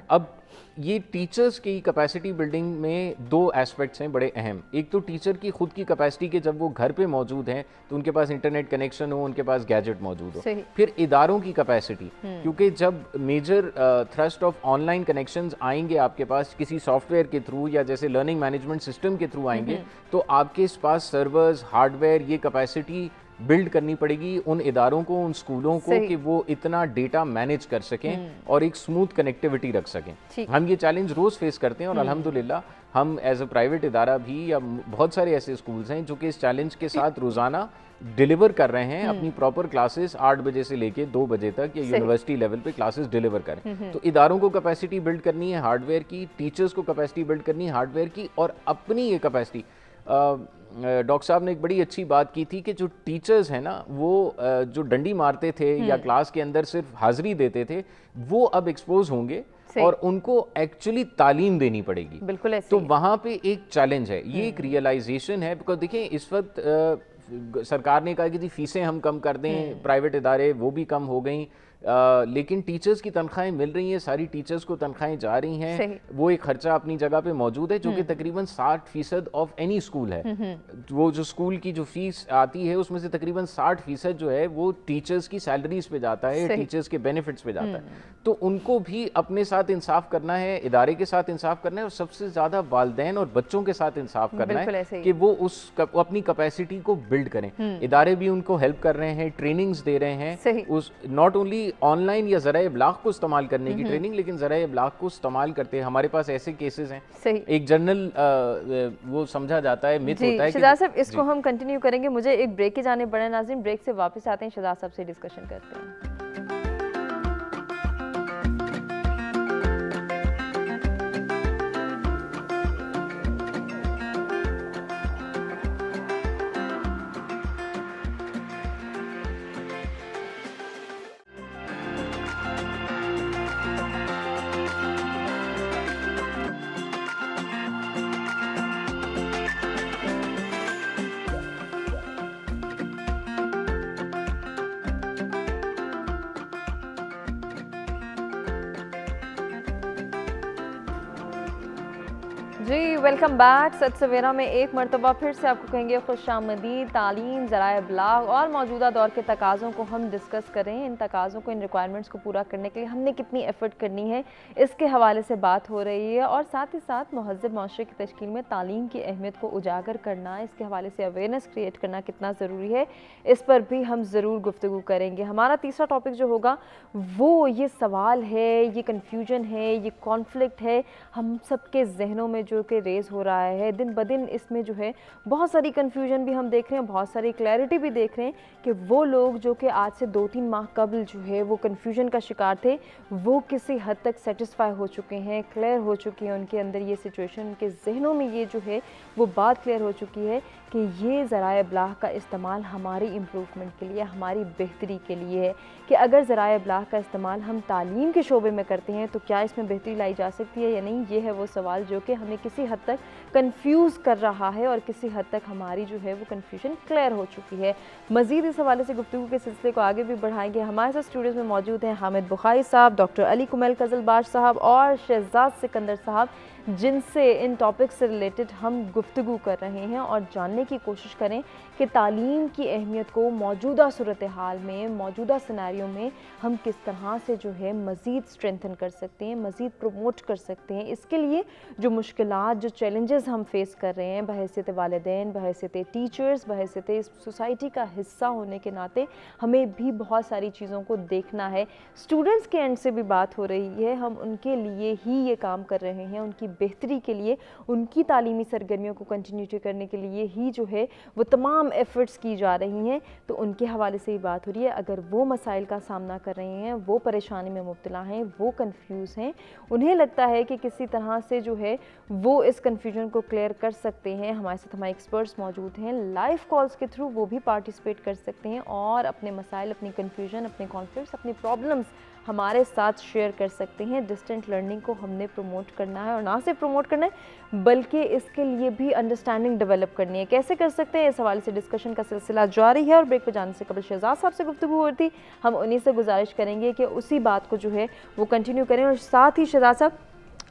اب یہ ٹیچرز کی کیپیسٹی بلڈنگ میں 2 ایسپیکٹس ہیں بڑے اہم. ایک تو ٹیچر کی خود کی کیپیسٹی کہ جب وہ گھر پہ موجود ہیں تو ان کے پاس انٹرنیٹ کنیکشن ہو, ان کے پاس گیجٹ موجود ہو. پھر اداروں کی کیپیسٹی, کیونکہ جب major thrust of online connections آئیں گے آپ کے پاس کسی سافٹ ویئر کے تھرو یا جیسے لرننگ مینجمنٹ سسٹم کے تھرو آئیں گے, تو آپ کے پاس سرورز, ہارڈ ویئر, یہ کیپیسٹی بلڈ کرنی پڑے گی ان اداروں کو, ان اسکولوں کو, کہ وہ اتنا ڈیٹا مینیج کر سکیں اور ایک سموتھ کنیکٹیوٹی رکھ سکیں. ہم یہ چیلنج روز فیس کرتے ہیں, اور الحمدللہ ہم ایز اے پرائیویٹ ادارہ بھی, یا بہت سارے ایسے اسکولز ہیں جو کہ اس چیلنج کے ساتھ روزانہ ڈیلیور کر رہے ہیں اپنی پراپر کلاسز 8 بجے سے لے کے 2 بجے تک, یا یونیورسٹی لیول پہ کلاسز ڈیلیور کریں. تو اداروں کو کیپیسٹی بلڈ کرنی ہے ہارڈ ویئر کی, ٹیچرز کو کیپیسٹی بلڈ کرنی ہے ہارڈ ویئر کی, اور اپنی یہ کیپیسٹی. ڈاکٹر صاحب نے ایک بڑی اچھی بات کی تھی کہ جو ٹیچرز ہیں نا وہ جو ڈنڈی مارتے تھے یا کلاس کے اندر صرف حاضری دیتے تھے, وہ اب ایکسپوز ہوں گے اور ان کو ایکچولی تعلیم دینی پڑے گی. بالکل ایسے. تو وہاں پہ ایک چیلنج ہے, یہ ایک ریئلائزیشن ہے. بیکاز دیکھیں اس وقت سرکار نے کہا کہ جی فیسیں ہم کم کر دیں, پرائیویٹ ادارے وہ بھی کم ہو گئیں, لیکن ٹیچرز کی تنخواہیں مل رہی ہیں, ساری ٹیچرز کو تنخواہیں جا رہی ہیں, وہ ایک خرچہ اپنی جگہ پہ موجود ہے جو کہ تقریباً 60% آف اینی اسکول ہے. وہ جو اسکول کی جو فیس آتی ہے اس میں سے تقریباً 60% جو ہے وہ ٹیچرز کی سیلریز پہ جاتا ہے, ٹیچرز کے بینیفٹس پہ جاتا ہے. تو ان کو بھی اپنے ساتھ انصاف کرنا ہے, ادارے کے ساتھ انصاف کرنا ہے, اور سب سے زیادہ والدین اور بچوں کے ساتھ انصاف کرنا ہے کہ وہ اپنی کیپیسٹی کو بلڈ کریں. ادارے بھی ان کو ہیلپ کر رہے ہیں, ٹریننگز دے رہے ہیں, ناٹ اونلی آن لائن یا ذرائع ابلاغ کو استعمال کرنے کی ٹریننگ, لیکن ذرائع ابلاغ کو استعمال کرتے ہیں. ہمارے پاس ایسے کیسز ہیں, ایک جنرل وہ سمجھا جاتا ہے, مت ہوتا ہے. شہزاد صاحب اس کو ہم کنٹینیو کریں گے, مجھے ایک بریک کی جانے پڑے. ناظرین بریک سے واپس آتے ہیں, شہزاد صاحب سے ڈسکشن کرتے ہیں. جی ویلکم بیک. سچ سویرا میں ایک مرتبہ پھر سے آپ کو کہیں گے خوش آمدید. تعلیم, ذرائع ابلاغ اور موجودہ دور کے تقاضوں کو ہم ڈسکس کریں. ان تقاضوں کو, ان ریکوائرمنٹس کو پورا کرنے کے لیے ہم نے کتنی ایفرٹ کرنی ہے, اس کے حوالے سے بات ہو رہی ہے. اور ساتھ ہی ساتھ مہذب معاشرے کی تشکیل میں تعلیم کی اہمیت کو اجاگر کرنا, اس کے حوالے سے اویئرنیس کریٹ کرنا کتنا ضروری ہے, اس پر بھی ہم ضرور گفتگو کریں گے. ہمارا تیسرا ٹاپک جو ہوگا وہ یہ سوال ہے, یہ کنفیوژن ہے, یہ کانفلکٹ ہے ہم سب کے ذہنوں میں جو کہ ریز ہو رہا ہے. دن بدن اس میں جو ہے بہت ساری کنفیوژن بھی ہم دیکھ رہے ہیں, بہت ساری کلیئرٹی بھی دیکھ رہے ہیں کہ وہ لوگ جو کہ آج سے 2-3 ماہ قبل جو ہے وہ کنفیوژن کا شکار تھے, وہ کسی حد تک سیٹسفائی ہو چکے ہیں, کلیئر ہو چکی ہیں ان کے اندر یہ سچویشن, ان کے ذہنوں میں یہ جو ہے وہ بات کلیئر ہو چکی ہے کہ یہ ذرائع ابلاغ کا استعمال ہماری امپروومنٹ کے لیے, ہماری بہتری کے لیے ہے. کہ اگر ذرائع ابلاغ کا استعمال ہم تعلیم کے شعبے میں کرتے ہیں تو کیا اس میں بہتری لائی جا سکتی ہے یا نہیں, یہ ہے وہ سوال جو کہ ہمیں کسی حد تک کنفیوز کر رہا ہے اور کسی حد تک ہماری جو ہے وہ کنفیوژن کلیئر ہو چکی ہے. مزید اس حوالے سے گفتگو کے سلسلے کو آگے بھی بڑھائیں گے. ہمارے ساتھ اسٹوڈیوز میں موجود ہیں حامد بخاری صاحب, ڈاکٹر علی کمیل قزلباش صاحب اور شہزاد سکندر صاحب, جن سے ان ٹاپک سے ریلیٹڈ ہم گفتگو کر رہے ہیں اور جاننے کی کوشش کریں کہ تعلیم کی اہمیت کو موجودہ صورتحال میں, موجودہ سیناریو میں ہم کس طرح سے جو ہے مزید اسٹرینتھن کر سکتے ہیں, مزید پروموٹ کر سکتے ہیں. اس کے لیے جو مشکلات, جو چیلنجز ہم فیس کر رہے ہیں بحیثیت والدین, بحیثیت ٹیچرز, بحیثیت اس سوسائٹی کا حصہ ہونے کے ناطے ہمیں بھی بہت ساری چیزوں کو دیکھنا ہے. اسٹوڈنٹس کے اینڈ سے بھی بات ہو رہی ہے, ہم ان کے لیے ہی یہ کام کر رہے ہیں, ان کی بہتری کے لیے, ان کی تعلیمی سرگرمیوں کو کنٹینیو کرنے کے لیے ہی جو ہے وہ تمام ایفرٹس کی جا رہی ہیں. تو ان کے حوالے سے ہی بات ہو رہی ہے. اگر وہ مسائل کا سامنا کر رہے ہیں, وہ پریشانی میں مبتلا ہیں, وہ کنفیوز ہیں, انہیں لگتا ہے کہ کسی طرح سے جو ہے وہ اس کنفیوژن کو کلیئر کر سکتے ہیں, ہمارے ساتھ ہمارے ایکسپرٹس موجود ہیں. لائیو کالز کے تھرو وہ بھی پارٹیسپیٹ کر سکتے ہیں اور اپنے مسائل, اپنی کنفیوژن, اپنے کانفلکٹس, اپنی پرابلمس ہمارے ساتھ شیئر کر سکتے ہیں. ڈسٹنٹ لرننگ کو ہم نے پروموٹ کرنا ہے, اور نہ صرف پروموٹ کرنا ہے بلکہ اس کے لیے بھی انڈرسٹینڈنگ ڈیولپ کرنی ہے. کیسے کر سکتے ہیں, اس حوالے سے ڈسکشن کا سلسلہ جاری ہے. اور بریک پہ جانے سے قبل شہزاد صاحب سے گفتگو ہوئی تھی, ہم انہی سے گزارش کریں گے کہ اسی بات کو جو ہے وہ کنٹینیو کریں. اور ساتھ ہی شہزاد صاحب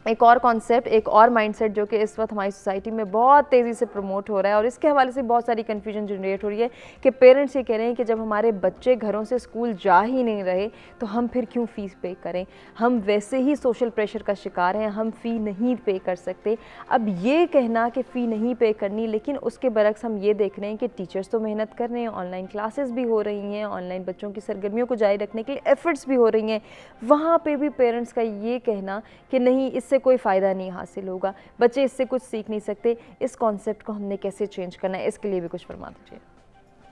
ایک اور کانسیپٹ, ایک اور مائنڈ سیٹ جو کہ اس وقت ہماری سوسائٹی میں بہت تیزی سے پروموٹ ہو رہا ہے, اور اس کے حوالے سے بہت ساری کنفیوژن جنریٹ ہو رہی ہے کہ پیرنٹس یہ کہہ رہے ہیں کہ جب ہمارے بچے گھروں سے اسکول جا ہی نہیں رہے تو ہم پھر کیوں فیس پے کریں, ہم ویسے ہی سوشل پریشر کا شکار ہیں, ہم فی نہیں پے کر سکتے. اب یہ کہنا کہ فی نہیں پے کرنی, لیکن اس کے برعکس ہم یہ دیکھ رہے ہیں کہ ٹیچرز تو محنت کر رہے ہیں, آن لائن کلاسز بھی ہو رہی ہیں, آن لائن بچوں کی سرگرمیوں کو جاری رکھنے کے لیے ایفرٹس بھی ہو رہی ہیں, وہاں پہ بھی پیرنٹس کا یہ کہنا کہ نہیں اس سے کوئی فائدہ نہیں حاصل ہوگا, بچے اس سے کچھ سیکھ نہیں سکتے. اس کانسیپٹ کو ہم نے کیسے چینج کرنا ہے, اس کے لیے بھی کچھ فرما دیجیے.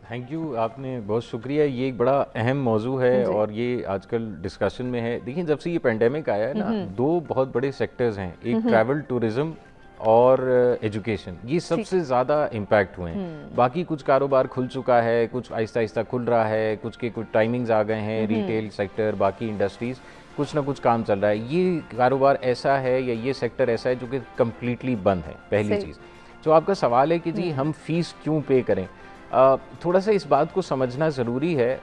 تھینک یو, آپ نے بہت شکریہ. یہ ایک بڑا اہم موضوع ہے اور یہ آج کل ڈسکشن میں ہے. دیکھیں جب سے یہ پینڈیمک آیا ہے نا, دو بہت بڑے سیکٹرز ہیں, ایک ٹریول ٹورزم اور ایجوکیشن, یہ سب سے زیادہ امپیکٹ ہوئے ہیں. باقی کچھ کاروبار کھل چکا ہے, کچھ آہستہ آہستہ کھل رہا ہے, کچھ کے کچھ ٹائمنگز آ گئے ہیں, ریٹیل سیکٹر, باقی انڈسٹریز, کچھ نہ کچھ کام چل رہا ہے. یہ کاروبار ایسا ہے یا یہ سیکٹر ایسا ہے جو کہ کمپلیٹلی بند ہے. پہلی چیز جو آپ کا سوال ہے کہ جی ہم فیس کیوں پے کریں, تھوڑا سا اس بات کو سمجھنا ضروری ہے.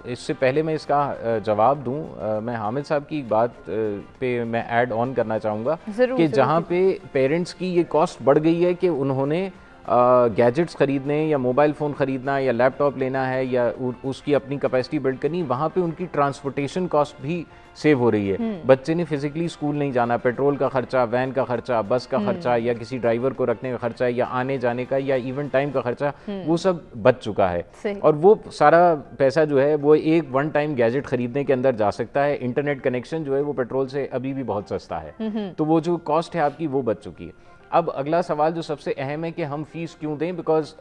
اس سے پہلے میں اس کا جواب دوں, میں حامد صاحب کی بات پہ میں ایڈ آن کرنا چاہوں گا کہ جہاں پہ پیرنٹس کی یہ کاسٹ بڑھ گئی ہے کہ انہوں نے گیجٹس خریدنے یا موبائل فون خریدنا یا لیپ ٹاپ لینا ہے یا اس کی اپنی کیپیسٹی بلڈ کرنی, وہاں پہ ان کی ٹرانسپورٹیشن کاسٹ بھی سیو ہو رہی ہے. بچے نے فزیکلی اسکول نہیں جانا, پیٹرول کا خرچہ, وین کا خرچہ, بس کا خرچہ, یا کسی ڈرائیور کو رکھنے کا خرچہ, یا آنے جانے کا, یا ایون ٹائم کا خرچہ, وہ سب بچ چکا ہے. اور وہ سارا پیسہ جو ہے وہ ایک ون ٹائم گیجٹ خریدنے کے اندر جا سکتا ہے. انٹرنیٹ کنیکشن جو ہے وہ پیٹرول سے ابھی بھی بہت سستا ہے, تو وہ جو کاسٹ ہے آپ کی وہ بچ چکی ہے. اب اگلا سوال جو سب سے اہم ہے کہ ہم فیس کیوں دیں, بیکاز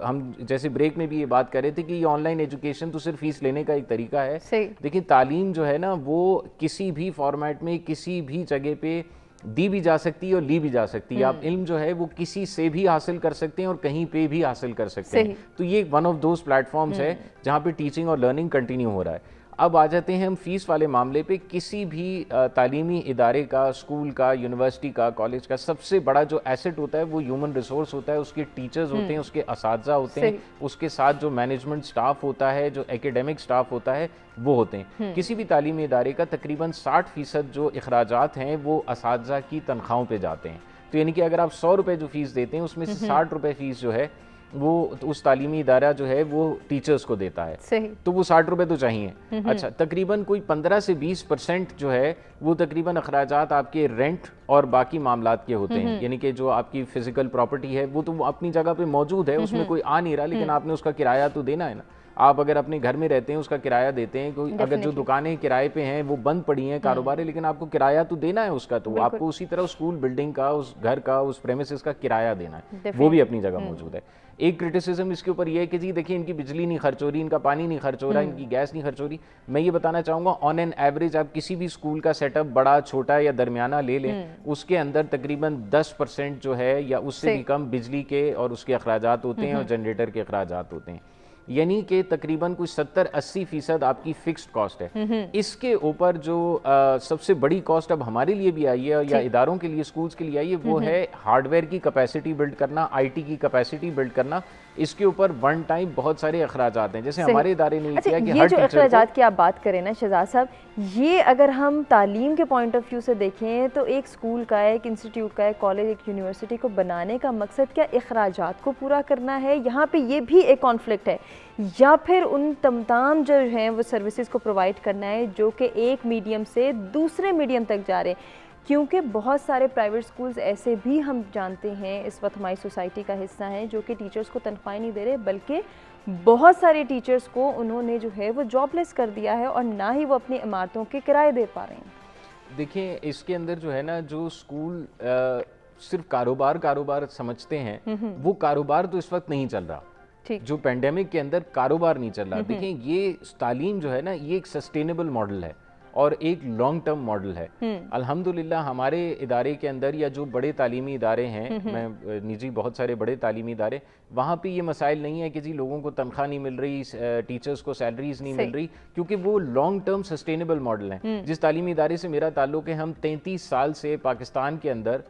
ہم جیسے بریک میں بھی یہ بات کر رہے تھے کہ یہ آن لائن ایجوکیشن تو صرف فیس لینے کا ایک طریقہ ہے. دیکھیں تعلیم جو ہے نا وہ کسی بھی فارمیٹ میں کسی بھی جگہ پہ دی بھی جا سکتی ہے اور لی بھی جا سکتی ہے. آپ علم جو ہے وہ کسی سے بھی حاصل کر سکتے ہیں اور کہیں پہ بھی حاصل کر سکتے ہیں. تو یہ one of those platforms ہے جہاں پہ ٹیچنگ اور لرننگ کنٹینیو ہو رہا ہے. اب آ جاتے ہیں ہم فیس والے معاملے پہ. کسی بھی تعلیمی ادارے کا, اسکول کا, یونیورسٹی کا, کالج کا سب سے بڑا جو ایسٹ ہوتا ہے وہ ہیومن ریسورس ہوتا ہے. اس کے ٹیچرز ہوتے ہیں, اس کے اساتذہ ہوتے ہیں, اس کے ساتھ جو مینجمنٹ سٹاف ہوتا ہے, جو ایکیڈیمک سٹاف ہوتا ہے وہ ہوتے ہیں. کسی بھی تعلیمی ادارے کا تقریباً 60% جو اخراجات ہیں وہ اساتذہ کی تنخواہوں پہ جاتے ہیں. تو یعنی کہ اگر آپ 100 روپے جو فیس دیتے ہیں اس میں سے 60 روپے فیس جو ہے وہ اس تعلیمی ادارہ جو ہے وہ ٹیچرز کو دیتا ہے. تو وہ 60 روپے تو چاہیے. اچھا تقریباً کوئی 15 سے 20% جو ہے وہ تقریباً اخراجات آپ کے رینٹ اور باقی معاملات کے ہوتے ہیں. یعنی کہ جو آپ کی فزیکل پراپرٹی ہے وہ تو اپنی جگہ پہ موجود ہے, اس میں کوئی آ نہیں رہا, لیکن آپ نے اس کا کرایہ تو دینا ہے نا. آپ اگر اپنے گھر میں رہتے ہیں اس کا کرایہ دیتے ہیں, اگر جو دکانیں کرائے پہ ہیں وہ بند پڑی ہیں, کاروبار ہے, لیکن آپ کو کرایہ تو دینا ہے اس کا. تو آپ کو اسی طرح اسکول بلڈنگ کا, اس گھر کا, اس پریمیسز کا کرایہ دینا ہے, وہ بھی اپنی جگہ موجود ہے. ایک کرٹیسزم اس کے اوپر یہ ہے کہ جی دیکھیں ان کی بجلی نہیں خرچ ہو رہی, ان کا پانی نہیں خرچ ہو رہا, ان کی گیس نہیں خرچ ہو رہی. میں یہ بتانا چاہوں گا آن این ایوریج آپ کسی بھی اسکول کا سیٹ اپ بڑا, چھوٹا یا درمیانہ لے لیں, اس کے اندر تقریباً 10% جو ہے یا اس سے بھی کم بجلی کے اور اس کے اخراجات ہوتے ہیں اور جنریٹر کے اخراجات ہوتے ہیں. یعنی کہ تقریباً کوئی 70-80% آپ کی فکسڈ کاسٹ ہے. اس کے اوپر جو سب سے بڑی کاسٹ اب ہمارے لیے بھی آئی ہے یا اداروں کے لیے اسکولز کے لیے آئی ہے وہ ہے ہارڈ ویئر کی کیپیسٹی بلڈ کرنا, آئی ٹی کی کیپیسٹی بلڈ کرنا. اس کے اوپر ون ٹائم بہت سارے اخراجات ہیں, جیسے ہمارے ادارے نے کیا کہ یہ جو اخراجات کی آپ بات کریں نا شہزاد صاحب, یہ اگر ہم تعلیم کے پوائنٹ آف ویو سے دیکھیں تو ایک اسکول کا, ایک انسٹیٹیوٹ کا, ایک کالج, ایک یونیورسٹی کو بنانے کا مقصد کیا اخراجات کو پورا کرنا ہے؟ یہاں پہ یہ بھی ایک کانفلکٹ ہے, یا پھر ان تمام جو ہیں وہ سروسز کو پرووائڈ کرنا ہے جو کہ ایک میڈیم سے دوسرے میڈیم تک جا رہے ہیں. کیونکہ بہت سارے پرائیویٹ سکولز ایسے بھی ہم جانتے ہیں اس وقت ہماری سوسائٹی کا حصہ ہیں جو کہ ٹیچرز کو تنخواہیں نہیں دے رہے, بلکہ بہت سارے ٹیچرز کو انہوں نے جو ہے وہ جاب لیس کر دیا ہے اور نہ ہی وہ اپنی عمارتوں کے کرائے دے پا رہے ہیں. دیکھیں اس کے اندر جو ہے نا, جو اسکول صرف کاروبار سمجھتے ہیں وہ کاروبار تو اس وقت نہیں چل رہا. جو پینڈیمک کے اندر کاروبار نہیں چل رہا. دیکھیں یہ تعلیم جو ہے نا یہ ایک سسٹینیبل ماڈل ہے اور ایک لانگ ٹرم ماڈل ہے. الحمدللہ ہمارے ادارے کے اندر یا جو بڑے تعلیمی ادارے ہیں, میں نجی بہت سارے بڑے تعلیمی ادارے, وہاں پہ یہ مسائل نہیں ہے کہ جی لوگوں کو تنخواہ نہیں مل رہی, ٹیچرز کو سیلریز نہیں مل رہی, کیونکہ وہ لانگ ٹرم سسٹینیبل ماڈل ہیں. جس تعلیمی ادارے سے میرا تعلق ہے, ہم 33 سال سے پاکستان کے اندر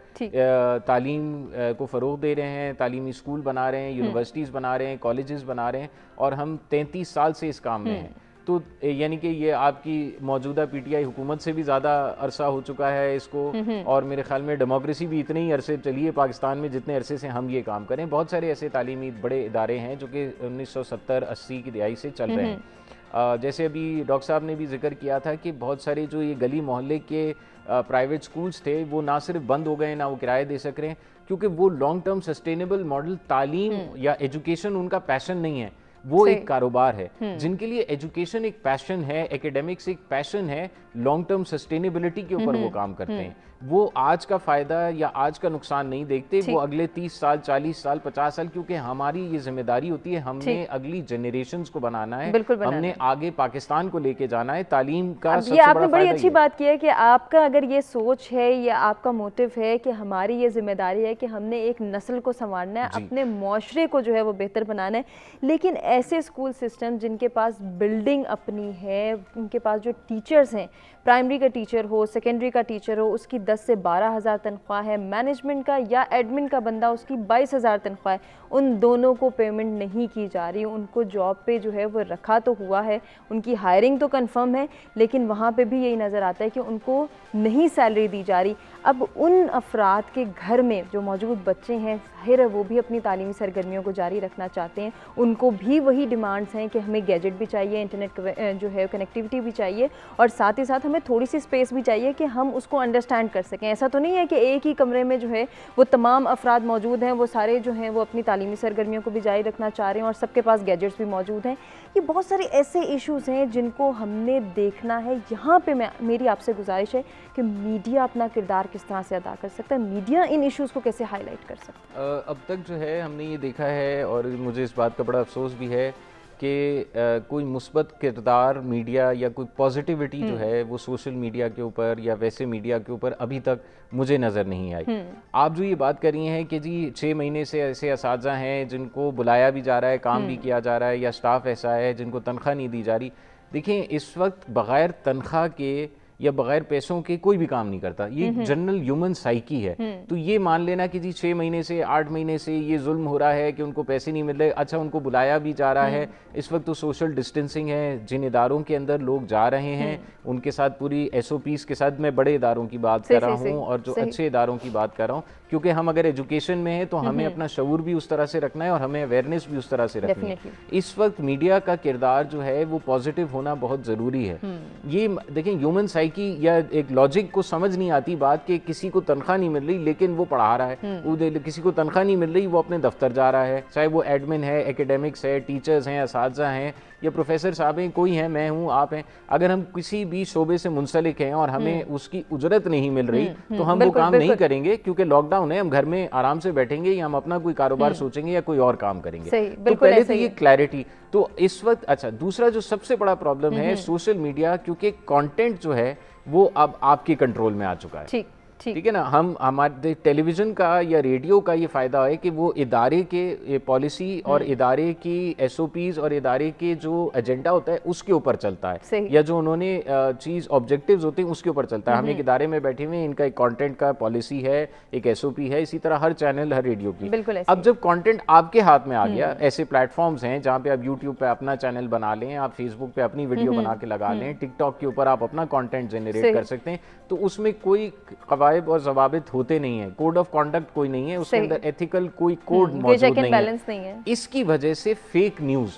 تعلیم کو فروغ دے رہے ہیں, تعلیمی اسکول بنا رہے ہیں, یونیورسٹیز بنا رہے ہیں, کالجز بنا رہے ہیں, اور ہم 33 سال سے اس کام میں ہیں. تو یعنی کہ یہ آپ کی موجودہ پی ٹی آئی حکومت سے بھی زیادہ عرصہ ہو چکا ہے اس کو, اور میرے خیال میں ڈیموکریسی بھی اتنے ہی عرصے چلی ہے پاکستان میں جتنے عرصے سے ہم یہ کام کریں. بہت سارے ایسے تعلیمی بڑے ادارے ہیں جو کہ 1970-80 کی دہائی سے چل رہے ہیں. جیسے ابھی ڈاکٹر صاحب نے بھی ذکر کیا تھا کہ بہت سارے جو یہ گلی محلے کے پرائیویٹ سکولز تھے وہ نہ صرف بند ہو گئے, نہ وہ کرایہ دے سک رہے ہیں, کیونکہ وہ لانگ ٹرم سسٹینیبل ماڈل, تعلیم یا ایجوکیشن ان کا پیشن نہیں ہے, وہ ایک کاروبار ہے. جن کے لیے ایجوکیشن ایک پیشن ہے, ایکیڈیمکس ایک پیشن ہے, لانگ ٹرم سسٹینیبلٹی کے اوپر وہ کام کرتے ہیں. وہ آج کا فائدہ یا آج کا نقصان نہیں دیکھتے, وہ اگلے 30 سال 40 سال 50 سال, کیونکہ ہماری یہ ذمہ داری ہوتی ہے, ہم نے اگلی جنریشنز کو بنانا ہے, ہم نے آگے پاکستان کو لے کے جانا ہے. تعلیم کا سب سے بڑا فائدہ آپ نے بڑی اچھی بات کی ہے کہ آپ کا اگر یہ سوچ ہے یا آپ کا موٹو ہے کہ ہماری یہ ذمہ داری ہے کہ ہم نے ایک نسل کو سنوارنا ہے, اپنے معاشرے کو جو ہے وہ بہتر بنانا ہے. لیکن ایسے اسکول سسٹم جن کے پاس بلڈنگ اپنی ہے, ان کے پاس جو ٹیچرز ہیں, پرائمری کا ٹیچر ہو, سیکنڈری کا ٹیچر ہو, اس کی 10 سے 12 ہزار تنخواہ ہے, مینجمنٹ کا یا ایڈمن کا بندہ اس کی 22 ہزار تنخواہ ہے, ان دونوں کو پیمنٹ نہیں کی جا رہی. ان کو جاب پہ جو ہے وہ رکھا تو ہوا ہے, ان کی ہائرنگ تو کنفرم ہے, لیکن وہاں پہ بھی یہی نظر آتا ہے کہ ان کو نہیں سیلری دی جا رہی. اب ان افراد کے گھر میں جو موجود بچے ہیں, ظاہر ہے وہ بھی اپنی تعلیمی سرگرمیوں کو جاری رکھنا چاہتے ہیں, ان کو بھی وہی ڈیمانڈز ہیں کہ ہمیں گیجٹ بھی چاہیے, انٹرنیٹ جو ہے کنیکٹیوٹی بھی چاہیے, اور ساتھ ہی ساتھ ہمیں تھوڑی سی اسپیس بھی چاہیے کہ ہم اس کو انڈرسٹینڈ کر سکیں. ایسا تو نہیں ہے کہ ایک ہی کمرے میں جو ہے وہ تمام افراد موجود ہیں, وہ سارے جو ہیں وہ اپنی تعلیمی سرگرمیوں کو بھی جاری رکھنا چاہ رہے ہیں اور سب کے پاس گیجٹس بھی موجود ہیں. یہ بہت سارے ایسے ایشوز ہیں جن کو ہم نے دیکھنا ہے. یہاں پہ میری آپ سے گزارش ہے کہ میڈیا اپنا کردار کس طرح سے ادا کر سکتا ہے, میڈیا ان ایشوز کو کیسے ہائی لائٹ کر سکتا ہے؟ اب تک جو ہے ہم نے یہ دیکھا ہے, اور مجھے اس بات کا بڑا افسوس بھی ہے کہ کوئی مثبت کردار میڈیا یا کوئی پازیٹیوٹی جو ہے وہ سوشل میڈیا کے اوپر یا ویسے میڈیا کے اوپر ابھی تک مجھے نظر نہیں آئی. آپ جو یہ بات کر رہی ہیں کہ جی 6 مہینے سے ایسے اساتذہ ہیں جن کو بلایا بھی جا رہا ہے, کام بھی کیا جا رہا ہے, یا اسٹاف ایسا ہے جن کو تنخواہ نہیں دی جا رہی. دیکھیں اس وقت بغیر تنخواہ کے یا بغیر پیسوں کے کوئی بھی کام نہیں کرتا. یہ جنرل ہیومن سائیکی ہے. تو یہ مان لینا کہ جی 6 مہینے سے 8 مہینے سے یہ ظلم ہو رہا ہے کہ ان کو پیسے نہیں مل رہے. اچھا ان کو بلایا بھی جا رہا ہے, اس وقت تو سوشل ڈسٹینسنگ ہے, جن اداروں کے اندر لوگ جا رہے ہیں ان کے ساتھ پوری SOPs کے ساتھ, میں بڑے اداروں کی بات کر رہا ہوں اور جو اچھے اداروں کی بات کر رہا ہوں, کیونکہ ہم اگر ایجوکیشن میں ہیں تو ہمیں اپنا شعور بھی اس طرح سے رکھنا ہے اور ہمیں اویئرنیس بھی اس طرح سے رکھنی ہے. اس وقت میڈیا کا کردار جو ہے وہ پازیٹیو ہونا بہت ضروری ہے. یہ دیکھیں ہیومن سائیکی یا ایک لاجک کو سمجھ نہیں آتی بات کہ کسی کو تنخواہ نہیں مل رہی لیکن وہ پڑھا رہا ہے, کسی کو تنخواہ نہیں مل رہی وہ اپنے دفتر جا رہا ہے, چاہے وہ ایڈمن ہے, ایکیڈیمکس ہے, ٹیچرز ہیں, اساتذہ ہیں یا پروفیسر صاحب ہیں, کوئی ہیں, میں ہوں, آپ ہیں. اگر ہم کسی بھی شعبے سے منسلک ہیں اور ہمیں اس کی اجرت نہیں مل رہی تو ہم وہ کام نہیں کریں گے, کیونکہ لاک ڈاؤن ہے, ہم گھر میں آرام سے بیٹھیں گے یا ہم اپنا کوئی کاروبار سوچیں گے یا کوئی اور کام کریں گے. تو پہلے تو یہ کلیئرٹی. تو اس وقت اچھا دوسرا جو سب سے بڑا پرابلم ہے سوشل میڈیا, کیونکہ کانٹینٹ جو ہے وہ اب آپ کے کنٹرول میں آ چکا ہے. ٹھیک ہے نا. ہم ہمارے ٹیلی ویژن کا یا ریڈیو کا یہ فائدہ ہے کہ وہ ادارے کے پالیسی اور ادارے کی ایس او پیز اور ادارے کے جو ایجنڈا ہوتا ہے اس کے اوپر چلتا ہے, یا جو انہوں نے چیز آبجیکٹیوز ہوتے ہیں اس کے اوپر چلتا ہے. ہم ایک ادارے میں بیٹھے ہوئے ہیں, ان کا ایک کانٹینٹ کا پالیسی ہے, ایک ایس او پی ہے, اسی طرح ہر چینل, ہر ریڈیو کی. اب جب کانٹینٹ آپ کے ہاتھ میں آ گیا, ایسے پلیٹ فارمز ہیں جہاں پہ آپ یوٹیوب پہ اپنا چینل بنا لیں, آپ فیس بک پہ اپنی ویڈیو بنا کے لگا لیں, ٹک ٹاک کے اوپر آپ اپنا کانٹینٹ جنریٹ کر سکتے ہیں, تو اس میں کوئی قواعد اور ضوابط ہوتے نہیں ہیں, کوڈ آف کانڈکٹ کوئی نہیں ہے, اس کے اندر ایتھیکل کوئی کوڈ موجود نہیں ہے. اس کی وجہ سے فیک نیوز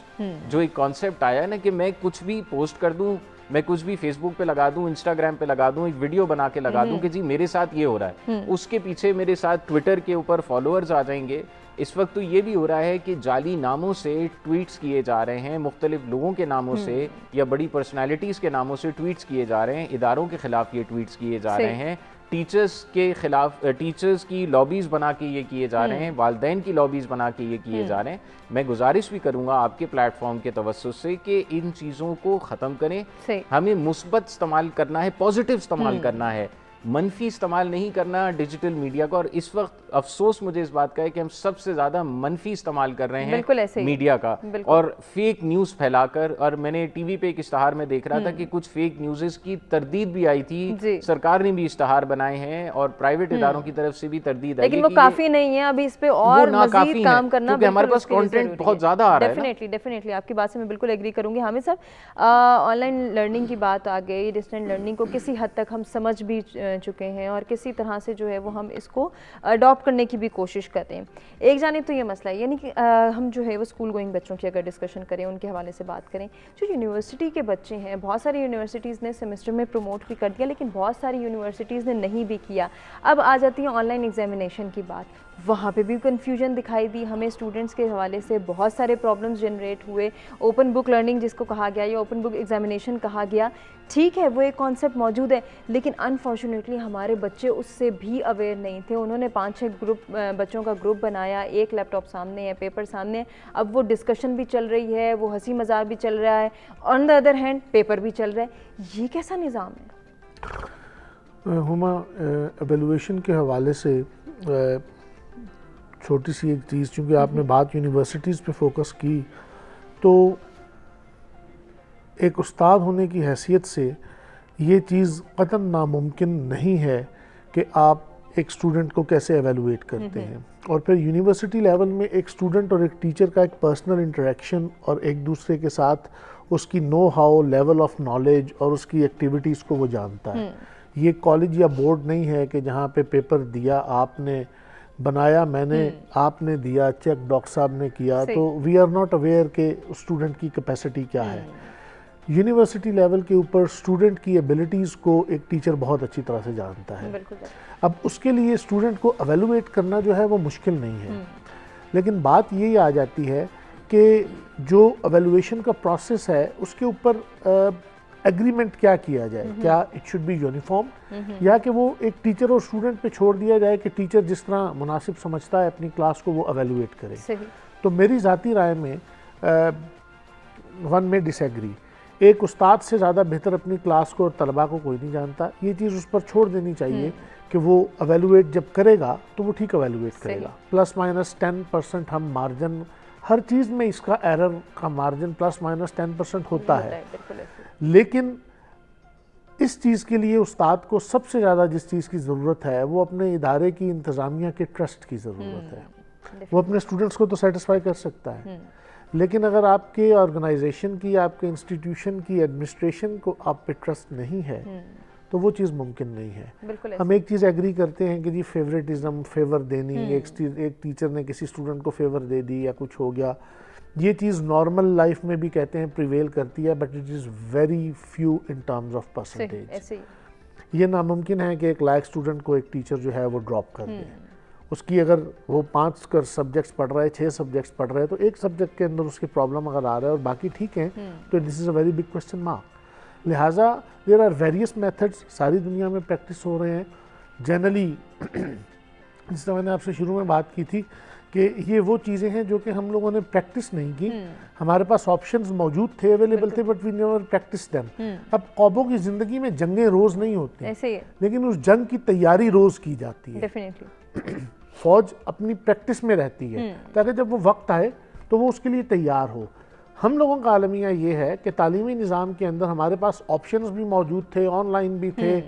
جو ایک کانسیپٹ آیا ہے نا کہ میں کچھ بھی پوسٹ کر دوں, میں کچھ بھی فیس بک پہ لگا دوں, انسٹاگرام پہ لگا دوں, ایک ویڈیو بنا کے لگا دوں کہ جی میرے ساتھ یہ ہو رہا ہے, اس کے پیچھے میرے ساتھ ٹویٹر کے اوپر فالوورز آ جائیں گے. اس وقت تو یہ بھی ہو رہا ہے کہ جعلی ناموں سے ٹویٹس کیے جا رہے ہیں, مختلف لوگوں کے ناموں سے یا بڑی پرسنالٹیز کے ناموں سے ٹویٹس کیے جا رہے ہیں, اداروں کے خلاف یہ ٹویٹس کیے جا رہے ہیں, ٹیچرز کے خلاف, ٹیچرز کی لابیز بنا کے یہ کیے جا رہے ہیں, والدین کی لابیز بنا کے یہ کیے جا رہے ہیں. میں گزارش بھی کروں گا آپ کے پلیٹ فارم کے توسط سے کہ ان چیزوں کو ختم کریں. ہمیں مثبت استعمال کرنا ہے, پازیٹیو استعمال کرنا ہے, منفی استعمال نہیں کرنا ڈیجیٹل میڈیا کا. اور اس وقت افسوس مجھے اس بات کا ہے کہ ہم سب سے زیادہ منفی استعمال کر رہے ہیں میڈیا کا, اور فیک نیوز پھیلا کر. اور میں نے ٹی وی پہ ایک اشتہار میں دیکھ رہا تھا کہ کچھ فیک نیوزز کی تردید بھی آئی تھی, سرکار نے بھی اشتہار بنائے ہیں اور پرائیویٹ اداروں کی طرف سے بھی تردید آئی, لیکن وہ کافی نہیں ہے, ابھی اس پہ اور مزید کام کرنا, کیونکہ ہمارے پاس کانٹینٹ بہت زیادہ آ رہا ہے. ڈیفینیٹلی آپ کی بات سے میں بالکل ایگری کروں گی. حامد صاحب, آن لائن لرننگ کی بات آ گئی, ڈسٹینٹ لرننگ کو کسی حد تک ہم سمجھ بھی چکے ہیں اور کسی طرح سے جو ہے وہ ہم اس کو اڈاپٹ کرنے کی بھی کوشش کرتے ہیں. ایک جانب تو یہ مسئلہ ہے, یعنی کہ ہم جو ہے وہ اسکول گوئنگ بچوں کی اگر ڈسکشن کریں, ان کے حوالے سے بات کریں, جو یونیورسٹی کے بچے ہیں, بہت ساری یونیورسٹیز نے سیمسٹر میں پروموٹ بھی کر دیا, لیکن بہت ساری یونیورسٹیز نے نہیں بھی کیا. اب آ جاتی ہے آن لائن ایگزامینیشن کی بات, وہاں پہ بھی کنفیوژن دکھائی دی ہمیں اسٹوڈنٹس کے حوالے سے, بہت سارے پرابلمس جنریٹ ہوئے. اوپن بک لرننگ جس کو کہا گیا یا اوپن بک ایگزامینیشن کہا گیا, ٹھیک ہے وہ ایک کانسیپٹ موجود ہے, لیکن انفارچونیٹلی ہمارے بچے اس سے بھی اویئر نہیں تھے. انہوں نے 5-6 گروپ بچوں کا گروپ بنایا, ایک لیپ ٹاپ سامنے ہے, پیپر سامنے ہے, اب وہ ڈسکشن بھی چل رہی ہے, وہ ہنسی مذاق بھی چل رہا ہے, آن دا ادر ہینڈ پیپر بھی چل رہا ہے. یہ کیسا نظام ہے؟ ہما ایویلویشن کے حوالے سے چھوٹی سی ایک چیز, چونکہ آپ نے بات یونیورسٹیز پہ فوکس کی, تو ایک استاد ہونے کی حیثیت سے یہ چیز قطعاً ناممکن نہیں ہے کہ آپ ایک اسٹوڈنٹ کو کیسے ایویلویٹ کرتے ہیں. اور پھر یونیورسٹی لیول میں ایک اسٹوڈنٹ اور ایک ٹیچر کا ایک پرسنل انٹریکشن اور ایک دوسرے کے ساتھ اس کی know how, level of knowledge اور اس کی ایکٹیویٹیز کو وہ جانتا ہے. یہ کالج یا بورڈ نہیں ہے کہ جہاں پہ پیپر دیا آپ نے, بنایا میں نے, آپ نے دیا, چیک ڈاکٹر صاحب نے کیا, تو وی آر ناٹ اویئر کہ اسٹوڈنٹ کی کیپیسٹی کیا ہے. یونیورسٹی لیول کے اوپر اسٹوڈنٹ کی ایبلٹیز کو ایک ٹیچر بہت اچھی طرح سے جانتا ہے. اب اس کے لیے اسٹوڈنٹ کو ایویلویٹ کرنا جو ہے وہ مشکل نہیں ہے, لیکن بات یہی آ جاتی ہے کہ جو ایویلویشن کا پروسیس ہے اس کے اوپر ایگریمنٹ کیا کیا جائے. کیا اٹ شوڈ بی یونیفارم, یا کہ وہ ایک ٹیچر اور اسٹوڈنٹ پہ چھوڑ دیا جائے کہ ٹیچر جس طرح مناسب سمجھتا ہے اپنی کلاس کو وہ ایویلویٹ کرے. تو میری ذاتی رائے میں ون میں ڈس ایگری. ایک استاد سے زیادہ بہتر اپنی کلاس کو اور طلباء کو کوئی نہیں جانتا. یہ چیز اس پر چھوڑ دینی چاہیے کہ وہ ایویلویٹ جب کرے گا تو وہ ٹھیک ایویلویٹ کرے گا. پلس مائنس 10% ہم مارجن, ہر چیز میں اس کا ایرر کا مارجن پلس مائنس 10% ہوتا ہے, لیکن اس چیز کے لیے استاد کو سب سے زیادہ جس چیز کی ضرورت ہے وہ اپنے ادارے کی انتظامیہ کے ٹرسٹ کی ضرورت ہے. وہ اپنے اسٹوڈنٹس کو تو سیٹسفائی کر سکتا ہے, لیکن اگر آپ کے آرگنائزیشن کی, آپ کے انسٹیٹیوشن کی ایڈمنسٹریشن کو آپ پہ ٹرسٹ نہیں ہے تو وہ چیز ممکن نہیں ہے. ہم ایک چیز ایگری کرتے ہیں کہ جی فیوریٹزم, فیور دینی, ایک ٹیچر نے کسی اسٹوڈنٹ کو فیور دے دی یا کچھ ہو گیا, یہ چیز نارمل لائف میں بھی کہتے ہیں پریویل کرتی ہے, but it is very few in terms of percentage. یہ ناممکن ہے کہ ایک لائق اسٹوڈنٹ کو ایک ٹیچر جو ہے وہ ڈراپ کر دے. اس کی اگر وہ 5 سبجیکٹس پڑھ رہا ہے, 6 سبجیکٹس پڑھ رہا ہے, تو ایک سبجیکٹ کے اندر اس کی پرابلم اگر آ رہا ہے اور باقی ٹھیک ہیں, تو this is a very big question mark. لہٰذا دیر آر ویریس میتھڈس ساری دنیا میں پریکٹس ہو رہے ہیں. جنرلی جس طرح میں نے آپ سے شروع میں بات کی تھی کہ یہ وہ چیزیں ہیں جو کہ ہم لوگوں نے پریکٹس نہیں کی. ہمارے پاس آپشنز موجود تھے, اویلیبل تھے, but we never practise them. اب قوموں کی زندگی میں جنگیں روز نہیں ہوتی, لیکن اس جنگ کی تیاری روز کی جاتی ہے. فوج اپنی پریکٹس میں رہتی ہے تاکہ جب وہ وقت آئے تو وہ اس کے لیے تیار ہو. ہم لوگوں کا عالمیہ یہ ہے کہ تعلیمی نظام کے اندر ہمارے پاس آپشنز بھی موجود تھے, آن لائن بھی تھے,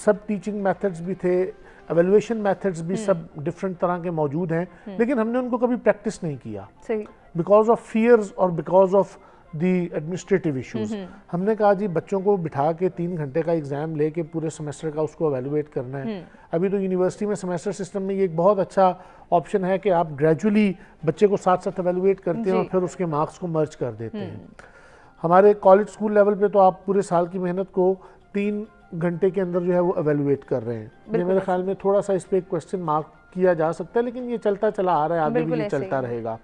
سب ٹیچنگ میتھڈز بھی تھے, ایویلویشن میتھڈز بھی سب ڈفرینٹ طرح کے موجود ہیں, لیکن ہم نے ان کو کبھی پریکٹس نہیں کیا بیکاز آف فیئرز اور because of the administrative issues. ہم نے کہا جی بچوں کو بٹھا کے 3 گھنٹے کا ایگزام لے کے پورے سیمسٹر کا اس کو ایویلویٹ کرنا ہے. ابھی تو یونیورسٹی میں سیمسٹر سسٹم میں یہ ایک بہت اچھا آپشن ہے کہ آپ گریجولی بچے کو ساتھ ساتھ ایویلویٹ کرتے ہیں اور پھر اس کے مارکس کو مرج کر دیتے ہیں. ہمارے کالج اسکول لیول پہ تو آپ پورے سال کی محنت کو 3 گھنٹے کے اندر جو ہے وہ ایویلویٹ کر رہے ہیں. یہ میرے خیال میں تھوڑا سا اس پہ ایک کوسچن مارک کیا جا سکتا ہے, لیکن یہ چلتا چلا آ رہا ہے, آگے بھی یہ چلتا رہے گا.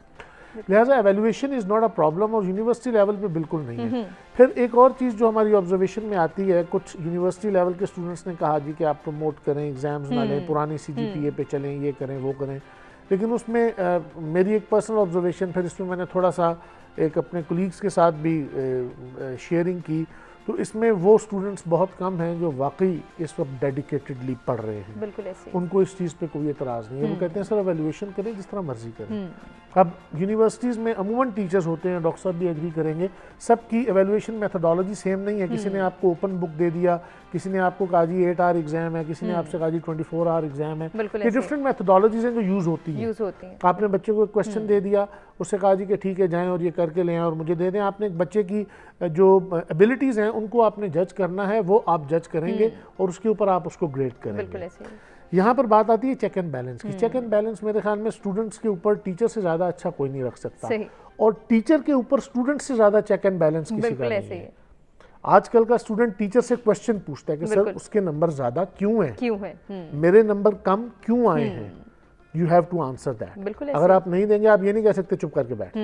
لہٰذا evaluation is not a problem, اور یونیورسٹی لیول پہ بالکل نہیں ہے. پھر ایک اور چیز جو ہماری آبزرویشن میں آتی ہے, کچھ یونیورسٹی لیول کے اسٹوڈنٹس نے کہا جی کہ آپ پروموٹ کریں, ایگزامز نہ لیں, پرانی CGPA پہ چلیں, یہ کریں وہ کریں. لیکن اس میں میری ایک پرسنل آبزرویشن, پھر اس میں نے تھوڑا سا ایک اپنے کولیگس کے ساتھ بھی شیئرنگ کی, تو اس میں وہ اسٹوڈنٹس بہت کم ہیں جو واقعی اس وقت ڈیڈیکیٹڈلی پڑھ رہے ہیں. بالکل ایسے ان کو اس چیز پہ کوئی اعتراض نہیں ہے. وہ کہتے ہیں سر ایویلویشن کریں جس طرح مرضی کریں. اب یونیورسٹیز میں عموماً ٹیچرز ہوتے ہیں, ڈاکٹر صاحب بھی ایگری کریں گے, سب کی ایویلویشن میتھڈالوجی سیم نہیں ہے. کسی نے آپ کو اوپن بک دے دیا, کسی نے آپ کو کہا جی 8 آور ایگزام ہے, کسی نے آپ سے کہا جی 24 آور ایگزام ہے. یہ ڈفرینٹ میتھڈالوجیز ہیں جو یوز ہوتی ہیں. آپ نے بچے کو ایک کوسچن دے دیا, اس سے کہا جی کہ ٹھیک ہے جائیں اور یہ کر کے لیں اور مجھے دے دیں. آپ نے ایک بچے کی جو ایبلٹیز ہیں ان کو آپ نے جج کرنا ہے, وہ آپ جج کریں گے اور اس کے اوپر آپ اس کو گریڈ کریں گے. یہاں پر بات آتی ہے چیک اینڈ بیلنس کی. چیک اینڈ بیلنس میرے خیال میں اسٹوڈنٹس کے اوپر ٹیچر سے زیادہ اچھا کوئی نہیں رکھ سکتا, اور ٹیچر کے اوپر اسٹوڈنٹ سے زیادہ چیک اینڈ بیلنس کسی کا نہیں ہے. آج کل کا اسٹوڈنٹ ٹیچر سے کوسچن پوچھتا ہے کہ سر اس کے نمبر زیادہ کیوں ہیں, میرے نمبر کم کیوں آئے ہیں. You have to answer that. اگر آپ نہیں دیں گے, آپ یہ نہیں کہہ سکتے چپ کر کے بیٹھ,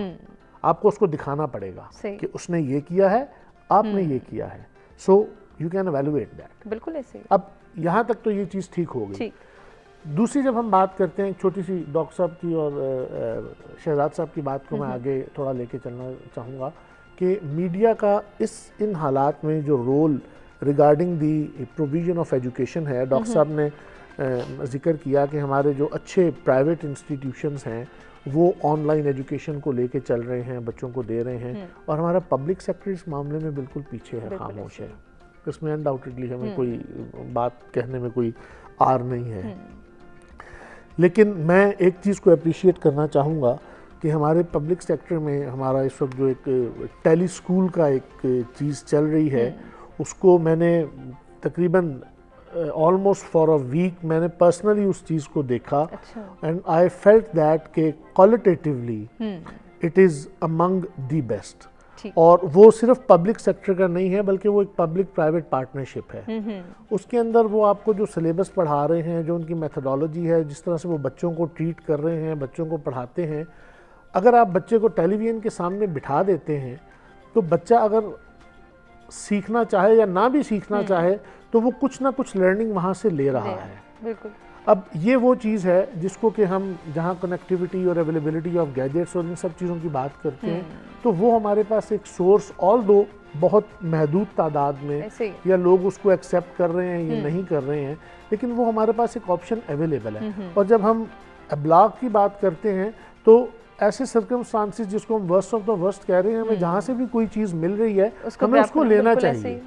آپ کو اس کو دکھانا پڑے گا کہ اس نے یہ کیا ہے, آپ نے یہ کیا ہے. So you can evaluate that. بالکل ایسے. اب یہاں تک تو یہ چیز ٹھیک ہو گئی. دوسری جب ہم بات کرتے ہیں چھوٹی سی ڈاکٹر صاحب کی اور شہزاد صاحب کی بات کو میں آگے تھوڑا لے کے چلنا چاہوں گا کہ میڈیا کا ان حالات میں جو role regarding the provision of education ہے. ڈاکٹر صاحب نے ذکر کیا کہ ہمارے جو اچھے پرائیویٹ انسٹیٹیوشنز ہیں وہ آن لائن ایجوکیشن کو لے کے چل رہے ہیں, بچوں کو دے رہے ہیں, اور ہمارا پبلک سیکٹر اس معاملے میں بالکل پیچھے ہے, خاموش ہے. اس میں انڈاؤٹڈلی ہمیں کوئی بات کہنے میں کوئی آر نہیں ہے. لیکن میں ایک چیز کو اپریشیٹ کرنا چاہوں گا کہ ہمارے پبلک سیکٹر میں ہمارا اس وقت جو ایک ٹیلی اسکول کا ایک چیز چل رہی ہے, اس کو میں نے تقریباً آلموسٹ فار اے ویک میں نے پرسنلی اس چیز کو دیکھا, اینڈ آئی فیلٹ دیٹ کہ qualitatively it is Umang the best. اور وہ صرف پبلک سیکٹر کا نہیں ہے بلکہ وہ ایک پبلک پرائیویٹ پارٹنرشپ ہے. اس کے اندر وہ آپ کو جو سلیبس پڑھا رہے ہیں, جو ان کی میتھڈالوجی ہے, جس طرح سے وہ بچوں کو ٹریٹ کر رہے ہیں, بچوں کو پڑھاتے ہیں, اگر آپ بچے کو ٹیلی ویژن کے سامنے بٹھا دیتے ہیں تو بچہ اگر سیکھنا چاہے یا نہ بھی سیکھنا چاہے تو وہ کچھ نہ کچھ لرننگ وہاں سے لے رہا ہے. بالکل. اب یہ وہ چیز ہے جس کو کہ ہم جہاں کنیکٹیوٹی اور اویلیبلٹی آف گیجٹس اور ان سب چیزوں کی بات کرتے ہیں تو وہ ہمارے پاس ایک سورس, آل دو بہت محدود تعداد میں, یا لوگ اس کو ایکسیپٹ کر رہے ہیں یا نہیں کر رہے ہیں, لیکن وہ ہمارے پاس ایک آپشن اویلیبل ہے. اور جب ہم ابلاغ کی بات کرتے ہیں تو ایسے سرکمسٹانسز جس کو ہم ورسٹ آف دا ورسٹ کہہ رہے ہیں, ہمیں جہاں سے بھی کوئی چیز مل رہی ہے ہمیں اس کو لینا چاہیے,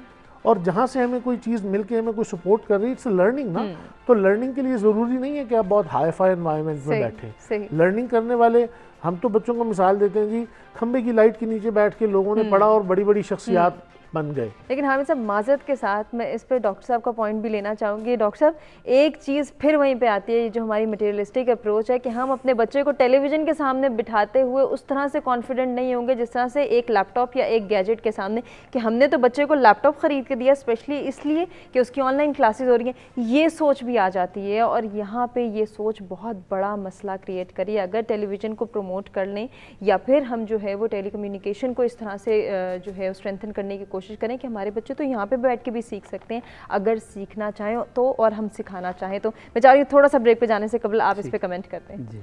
اور جہاں سے ہمیں کوئی چیز مل کے ہمیں کوئی سپورٹ کر رہی ہے, اٹس لرننگ نا. تو لرننگ کے لیے ضروری نہیں ہے کہ آپ بہت ہائی فائی انوائرمنٹ میں بیٹھیں. لرننگ کرنے والے ہم تو بچوں کو مثال دیتے ہیں جی کھمبے کی لائٹ کے نیچے بیٹھ کے لوگوں نے پڑھا اور بڑی بڑی شخصیات بن گئے. لیکن حامد صاحب معذرت کے ساتھ میں اس پہ ڈاکٹر صاحب کا پوائنٹ بھی لینا چاہوں گی. ڈاکٹر صاحب ایک چیز پھر وہیں پہ آتی ہے جو ہماری مٹیریلسٹک اپروچ ہے کہ ہم اپنے بچے کو ٹیلی ویژن کے سامنے بٹھاتے ہوئے اس طرح سے کانفیڈنٹ نہیں ہوں گے جس طرح سے ایک لیپ ٹاپ یا ایک گیجٹ کے سامنے, کہ ہم نے تو بچے کو لیپ ٹاپ خرید کے دیا اسپیشلی اس لیے کہ اس کی آن لائن کلاسز ہو رہی ہیں. یہ سوچ بھی آ جاتی ہے اور یہاں پہ یہ سوچ بہت بڑا مسئلہ کریٹ کری. اگر ٹیلی ویژن کو پروموٹ کر لیں یا پھر ہم جو ہے وہ ٹیلی کمیونیکیشن کو اس طرح سے جو ہے اسٹرینتھن کرنے کی کوشش کریں کہ ہمارے بچے تو یہاں پہ بیٹھ کے بھی سیکھ سکتے ہیں اگر سیکھنا چاہیں تو, اور ہم سکھانا چاہیں تو. میں چاہ رہی ہوں تھوڑا سا بریک پہ جانے سے قبل آپ اس پہ کمنٹ کرتے ہیں. جی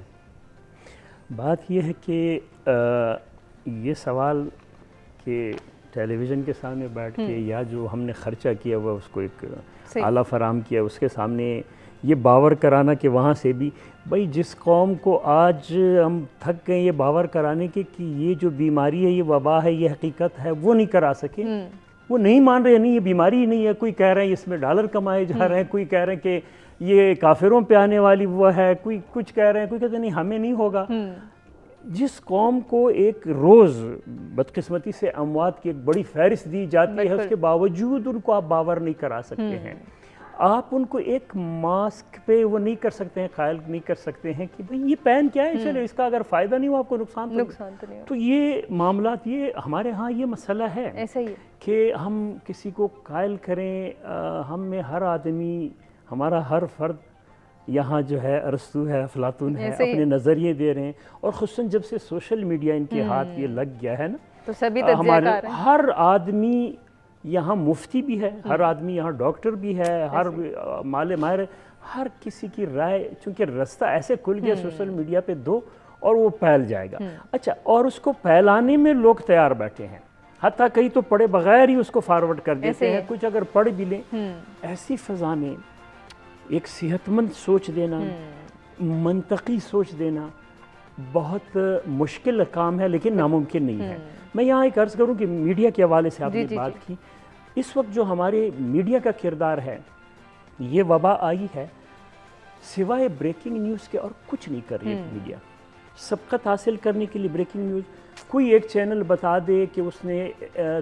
بات یہ ہے کہ یہ سوال کہ ٹیلی ویژن کے سامنے بیٹھ کے یا جو ہم نے خرچہ کیا ہوا اس کو ایک آلہ فراہم کیا اس کے سامنے یہ باور کرانا کہ وہاں سے بھی بھائی جس قوم کو آج ہم تھک گئے یہ باور کرانے کے کہ یہ جو بیماری ہے یہ وبا ہے یہ حقیقت ہے وہ نہیں کرا سکے، وہ نہیں مان رہے، نہیں یہ بیماری ہی نہیں ہے، کوئی کہہ رہے ہیں اس میں ڈالر کمائے جا رہے ہیں، کوئی کہہ رہے ہیں کہ یہ کافروں پہ آنے والی وہ ہے، کوئی کچھ کہہ رہے ہیں، کوئی کہتے ہیں نہیں ہمیں نہیں ہوگا۔ جس قوم کو ایک روز بدقسمتی سے اموات کی ایک بڑی فہرست دی جاتی ہے اس کے باوجود ان کو آپ باور نہیں کرا سکتے ہیں، آپ ان کو ایک ماسک پہ وہ نہیں کر سکتے ہیں، قائل نہیں کر سکتے ہیں کہ بھئی یہ پین کیا ہے، چلے اس کا اگر فائدہ نہیں ہو آپ کو نقصان تو نہیں۔ تو یہ معاملات یہ ہمارے ہاں یہ مسئلہ ہے کہ ہم کسی کو قائل کریں، ہم میں ہر آدمی، ہمارا ہر فرد یہاں جو ہے ارسطو ہے، افلاطون ہے، اپنے نظریے دے رہے ہیں، اور خصوصاً جب سے سوشل میڈیا ان کے ہاتھ یہ لگ گیا ہے نا تو سبھی تجزیہ کار ہیں، ہر آدمی یہاں مفتی بھی ہے، ہر آدمی یہاں ڈاکٹر بھی ہے، ہر مال ماہر، ہر کسی کی رائے، چونکہ رستہ ایسے کھل گیا سوشل میڈیا پہ دو اور وہ پھیل جائے گا۔ اچھا، اور اس کو پھیلانے میں لوگ تیار بیٹھے ہیں، حتیٰ کئی تو پڑھے بغیر ہی اس کو فارورڈ کر دیتے ہیں، کچھ اگر پڑھ بھی لیں۔ ایسی فضا میں ایک صحت مند سوچ دینا، منطقی سوچ دینا بہت مشکل کام ہے لیکن ناممکن نہیں ہے۔ میں یہاں ایک عرض کروں کہ میڈیا کے حوالے سے آپ نے بات کی، اس وقت جو ہمارے میڈیا کا کردار ہے، یہ وبا آئی ہے، سوائے بریکنگ نیوز کے اور کچھ نہیں کر رہی ہے میڈیا۔ سبقت حاصل کرنے کے لیے بریکنگ نیوز، کوئی ایک چینل بتا دے کہ اس نے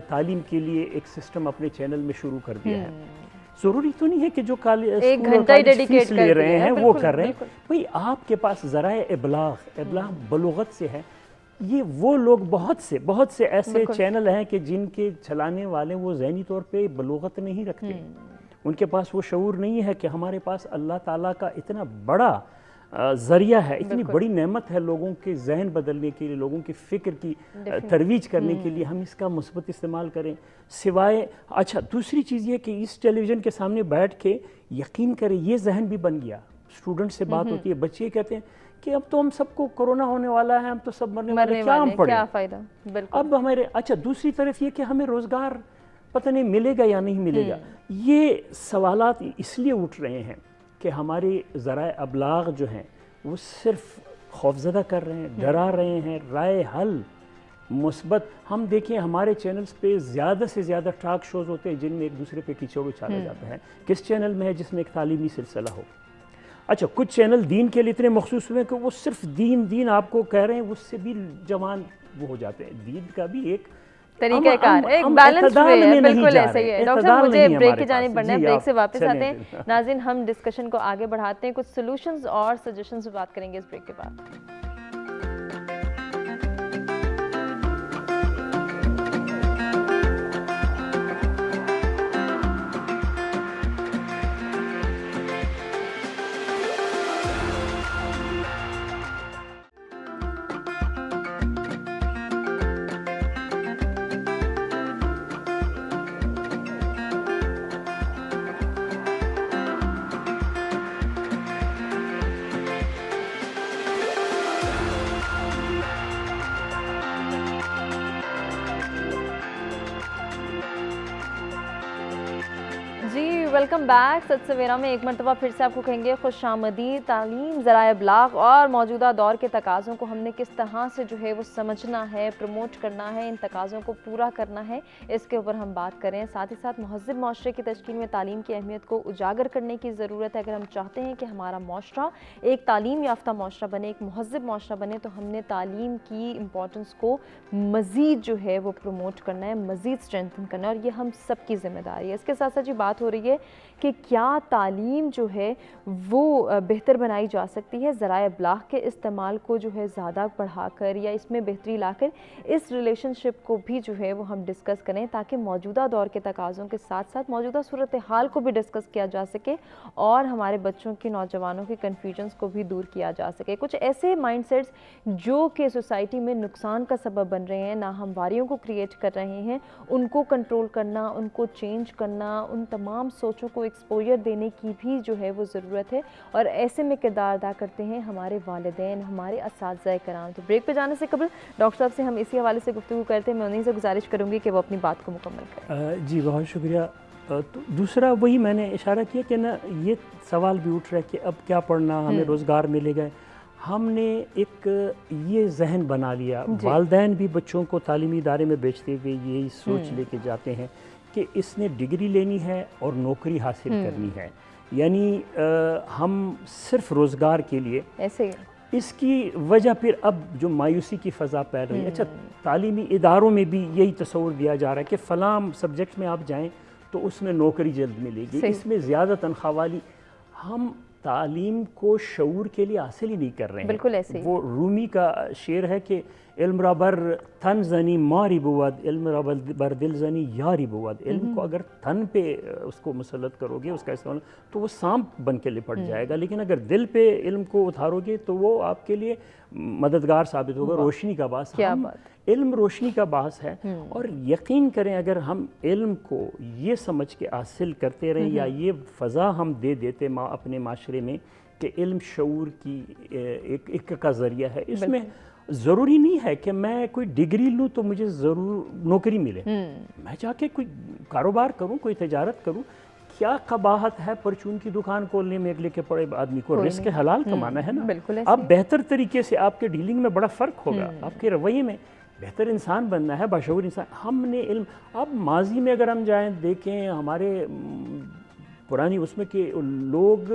تعلیم کے لیے ایک سسٹم اپنے چینل میں شروع کر دیا ہے، ضروری تو نہیں ہے کہ جو ایک گھنٹہ فیس لے رہے ہیں وہ کر رہے ہیں۔ بھئی آپ کے پاس ذرائع ابلاغ بلوغت سے ہے، یہ وہ لوگ بہت سے ایسے چینل ہیں کہ جن کے چلانے والے وہ ذہنی طور پہ بلوغت نہیں رکھتے، ان کے پاس وہ شعور نہیں ہے کہ ہمارے پاس اللہ تعالیٰ کا اتنا بڑا ذریعہ ہے، اتنی بڑی نعمت ہے لوگوں کے ذہن بدلنے کے لیے، لوگوں کی فکر کی ترویج کرنے کے لیے، ہم اس کا مثبت استعمال کریں۔ سوائے اچھا دوسری چیز یہ کہ اس ٹیلی ویژن کے سامنے بیٹھ کے یقین کریں یہ ذہن بھی بن گیا، اسٹوڈنٹ سے بات ہوتی ہے، بچے کہتے ہیں کہ اب تو ہم سب کو کرونا ہونے والا ہے، ہم تو سب مرنے والے، کیا ہم پڑھیں، کیا فائدہ اب ہمارے۔ اچھا دوسری طرف یہ کہ ہمیں روزگار پتہ نہیں ملے گا یا نہیں ملے گا، یہ سوالات اس لیے اٹھ رہے ہیں کہ ہمارے ذرائع ابلاغ جو ہیں وہ صرف خوفزدہ کر رہے ہیں، ڈرا رہے ہیں، رائے حل مثبت۔ ہم دیکھیں ہمارے چینلز پہ زیادہ سے زیادہ ٹاک شوز ہوتے ہیں جن میں ایک دوسرے پہ کیچڑ اچھالا جاتا ہے، کس چینل میں ہے جس میں ایک تعلیمی سلسلہ ہو۔ اچھا کچھ چینل دین کے لیے اتنے مخصوص ہوئے ہیں کہ وہ صرف دین آپ کو کہہ رہے ہیں، اس سے بھی جوان وہ ہو جاتے ہیں، دین کا بھی ایک طریقہ کار، ایک بیلنس وے ہے، بالکل ایسا ہی ہے۔ ڈاکٹر صاحب مجھے بریک کی جانب بڑھنا ہے، بریک سے واپس آتے ہیں۔ ناظرین ہم ڈسکشن کو آگے بڑھاتے ہیں، کچھ سولوشنز اور سجیشنز پہ بات کریں گے اس بریک کے بعد۔ Welcome back. سچ سویرا میں ایک مرتبہ پھر سے آپ کو کہیں گے خوش آمدید۔ تعلیم، ذرائع ابلاغ اور موجودہ دور کے تقاضوں کو ہم نے کس طرح سے جو ہے وہ سمجھنا ہے، پروموٹ کرنا ہے، ان تقاضوں کو پورا کرنا ہے، اس کے اوپر ہم بات کریں۔ ساتھ ہی ساتھ مہذب معاشرے کی تشکیل میں تعلیم کی اہمیت کو اجاگر کرنے کی ضرورت ہے۔ اگر ہم چاہتے ہیں کہ ہمارا معاشرہ ایک تعلیم یافتہ معاشرہ بنے، ایک مہذب معاشرہ بنے، تو ہم نے تعلیم کی امپورٹنس کو مزید جو ہے وہ پروموٹ کرنا ہے، مزید اسٹرینتھن کرنا ہے، اور یہ ہم سب کی ذمہ داری ہے۔ اس کے ساتھ ساتھ یہ بات ہو رہی ہے کہ کیا تعلیم جو ہے وہ بہتر بنائی جا سکتی ہے، ذرائع ابلاغ کے استعمال کو جو ہے زیادہ بڑھا کر یا اس میں بہتری لا کر۔ اس ریلیشن شپ کو بھی جو ہے وہ ہم ڈسکس کریں تاکہ موجودہ دور کے تقاضوں کے ساتھ ساتھ موجودہ صورتحال کو بھی ڈسکس کیا جا سکے اور ہمارے بچوں کی، نوجوانوں کی کنفیوژنس کو بھی دور کیا جا سکے۔ کچھ ایسے مائنڈ سیٹس جو کہ سوسائٹی میں نقصان کا سبب بن رہے ہیں، ناہمواریوں کو کریٹ کر رہے ہیں، ان کو کنٹرول کرنا، ان کو چینج کرنا، ان تمام سوچ بچوں کو ایکسپوجر دینے کی بھی جو ہے وہ ضرورت ہے، اور ایسے میں کردار ادا کرتے ہیں ہمارے والدین، ہمارے اساتذہ کرام۔ تو بریک پہ جانے سے قبل ڈاکٹر صاحب سے ہم اسی حوالے سے گفتگو کرتے ہیں، میں انہیں سے گزارش کروں گی کہ وہ اپنی بات کو مکمل کریں۔ جی بہت شکریہ۔ تو دوسرا وہی میں نے اشارہ کیا کہ نا یہ سوال بھی اٹھ رہا ہے کہ اب کیا پڑھنا، ہمیں روزگار ملے گا۔ ہم نے ایک یہ ذہن بنا لیا، والدین بھی بچوں کو تعلیمی ادارے میں بیچتے ہوئے یہی سوچ لے کے جاتے ہیں کہ اس نے ڈگری لینی ہے اور نوکری حاصل کرنی ہے، یعنی ہم صرف روزگار کے لیے ایسے۔ اس کی وجہ پھر اب جو مایوسی کی فضا پھیل رہی ہے، اچھا تعلیمی اداروں میں بھی یہی تصور دیا جا رہا ہے کہ فلاں سبجیکٹ میں آپ جائیں تو اس میں نوکری جلد ملے گی، اس میں زیادہ تنخواہ والی۔ ہم تعلیم کو شعور کے لیے حاصل ہی نہیں کر رہے ہیں۔ بالکل ایسے وہ رومی کا شعر ہے کہ علم را بر تن زنی ماری بود، علم را بر دل زنی یاری بود۔ علم کو اگر تن پہ اس کو مسلط کرو گے، اس کا استعمال، تو وہ سانپ بن کے لپٹ جائے گا، لیکن اگر دل پہ علم کو اتارو گے تو وہ آپ کے لیے مددگار ثابت ہوگا، روشنی کا باعث۔ علم روشنی کا باعث ہے، اور یقین کریں اگر ہم علم کو یہ سمجھ کے حاصل کرتے رہیں یا یہ فضا ہم دے دیتے اپنے معاشرے میں کہ علم شعور کی ایک کا ذریعہ ہے، اس میں ضروری نہیں ہے کہ میں کوئی ڈگری لوں تو مجھے ضرور نوکری ملے، میں جا کے کوئی کاروبار کروں، کوئی تجارت کروں۔ کیا قباحت ہے پرچون کی دکان کھولنے میں لکھے پڑے آدمی کو؟ رزق حلال کمانا ہے نا۔ اب بہتر طریقے سے آپ کے ڈیلنگ میں بڑا فرق ہوگا، آپ کے رویے میں بہتر انسان بننا ہے، باشعور انسان۔ ہم نے علم، اب ماضی میں اگر ہم جائیں دیکھیں ہمارے پرانی اس میں کہ لوگ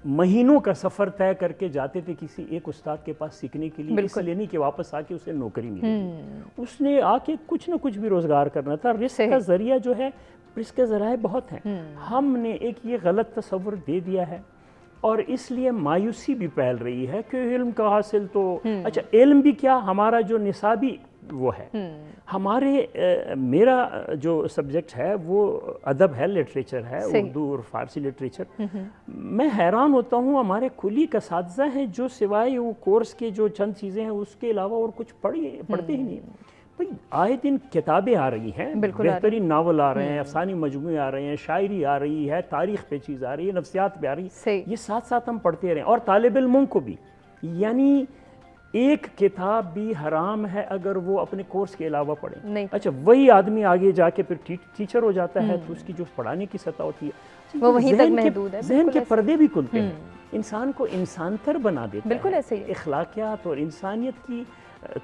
مہینوں کا سفر طے کر کے جاتے تھے کسی ایک استاد کے پاس سیکھنے کے لیے، اس لیے نہیں کہ واپس آ کے اسے نوکری ملے گی، اس نے آ کے کچھ نہ کچھ بھی روزگار کرنا تھا۔ رزق کا ذریعہ جو ہے، رزق کے ذرائع بہت ہیں، ہم نے ایک یہ غلط تصور دے دیا ہے، اور اس لیے مایوسی بھی پھیل رہی ہے کہ علم کا حاصل تو اچھا علم بھی کیا، ہمارا جو نصابی وہ ہے، ہمارے میرا جو سبجیکٹ ہے وہ ادب ہے، لٹریچر ہے، اردو اور فارسی لٹریچر۔ میں حیران ہوتا ہوں ہمارے کلی کا اساتذہ ہیں جو سوائے وہ کورس کے جو چند چیزیں ہیں اس کے علاوہ اور کچھ پڑھتے ہی نہیں۔ آئے دن کتابیں آ رہی ہیں، بہترین ناول آ رہے ہیں، افسانوی مجموعے آ رہے ہیں، شاعری آ رہی ہے، تاریخ پہ چیز آ رہی ہے، نفسیات پہ آ رہی ہے، یہ ساتھ ساتھ ہم پڑھتے رہیں۔ اور طالب علموں کو بھی، یعنی ایک کتاب بھی حرام ہے اگر وہ اپنے کورس کے علاوہ پڑھیں۔ اچھا وہی آدمی آگے جا کے پھر ٹیچر ہو جاتا ہے تو اس کی جو پڑھانے کی سطح ہوتی ہے وہ وہیں تک محدود ہے۔ ذہن کے پردے بھی کھلتے ہیں، انسان کو انسان تر بنا دیتا ہے، اخلاقیات اور انسانیت کی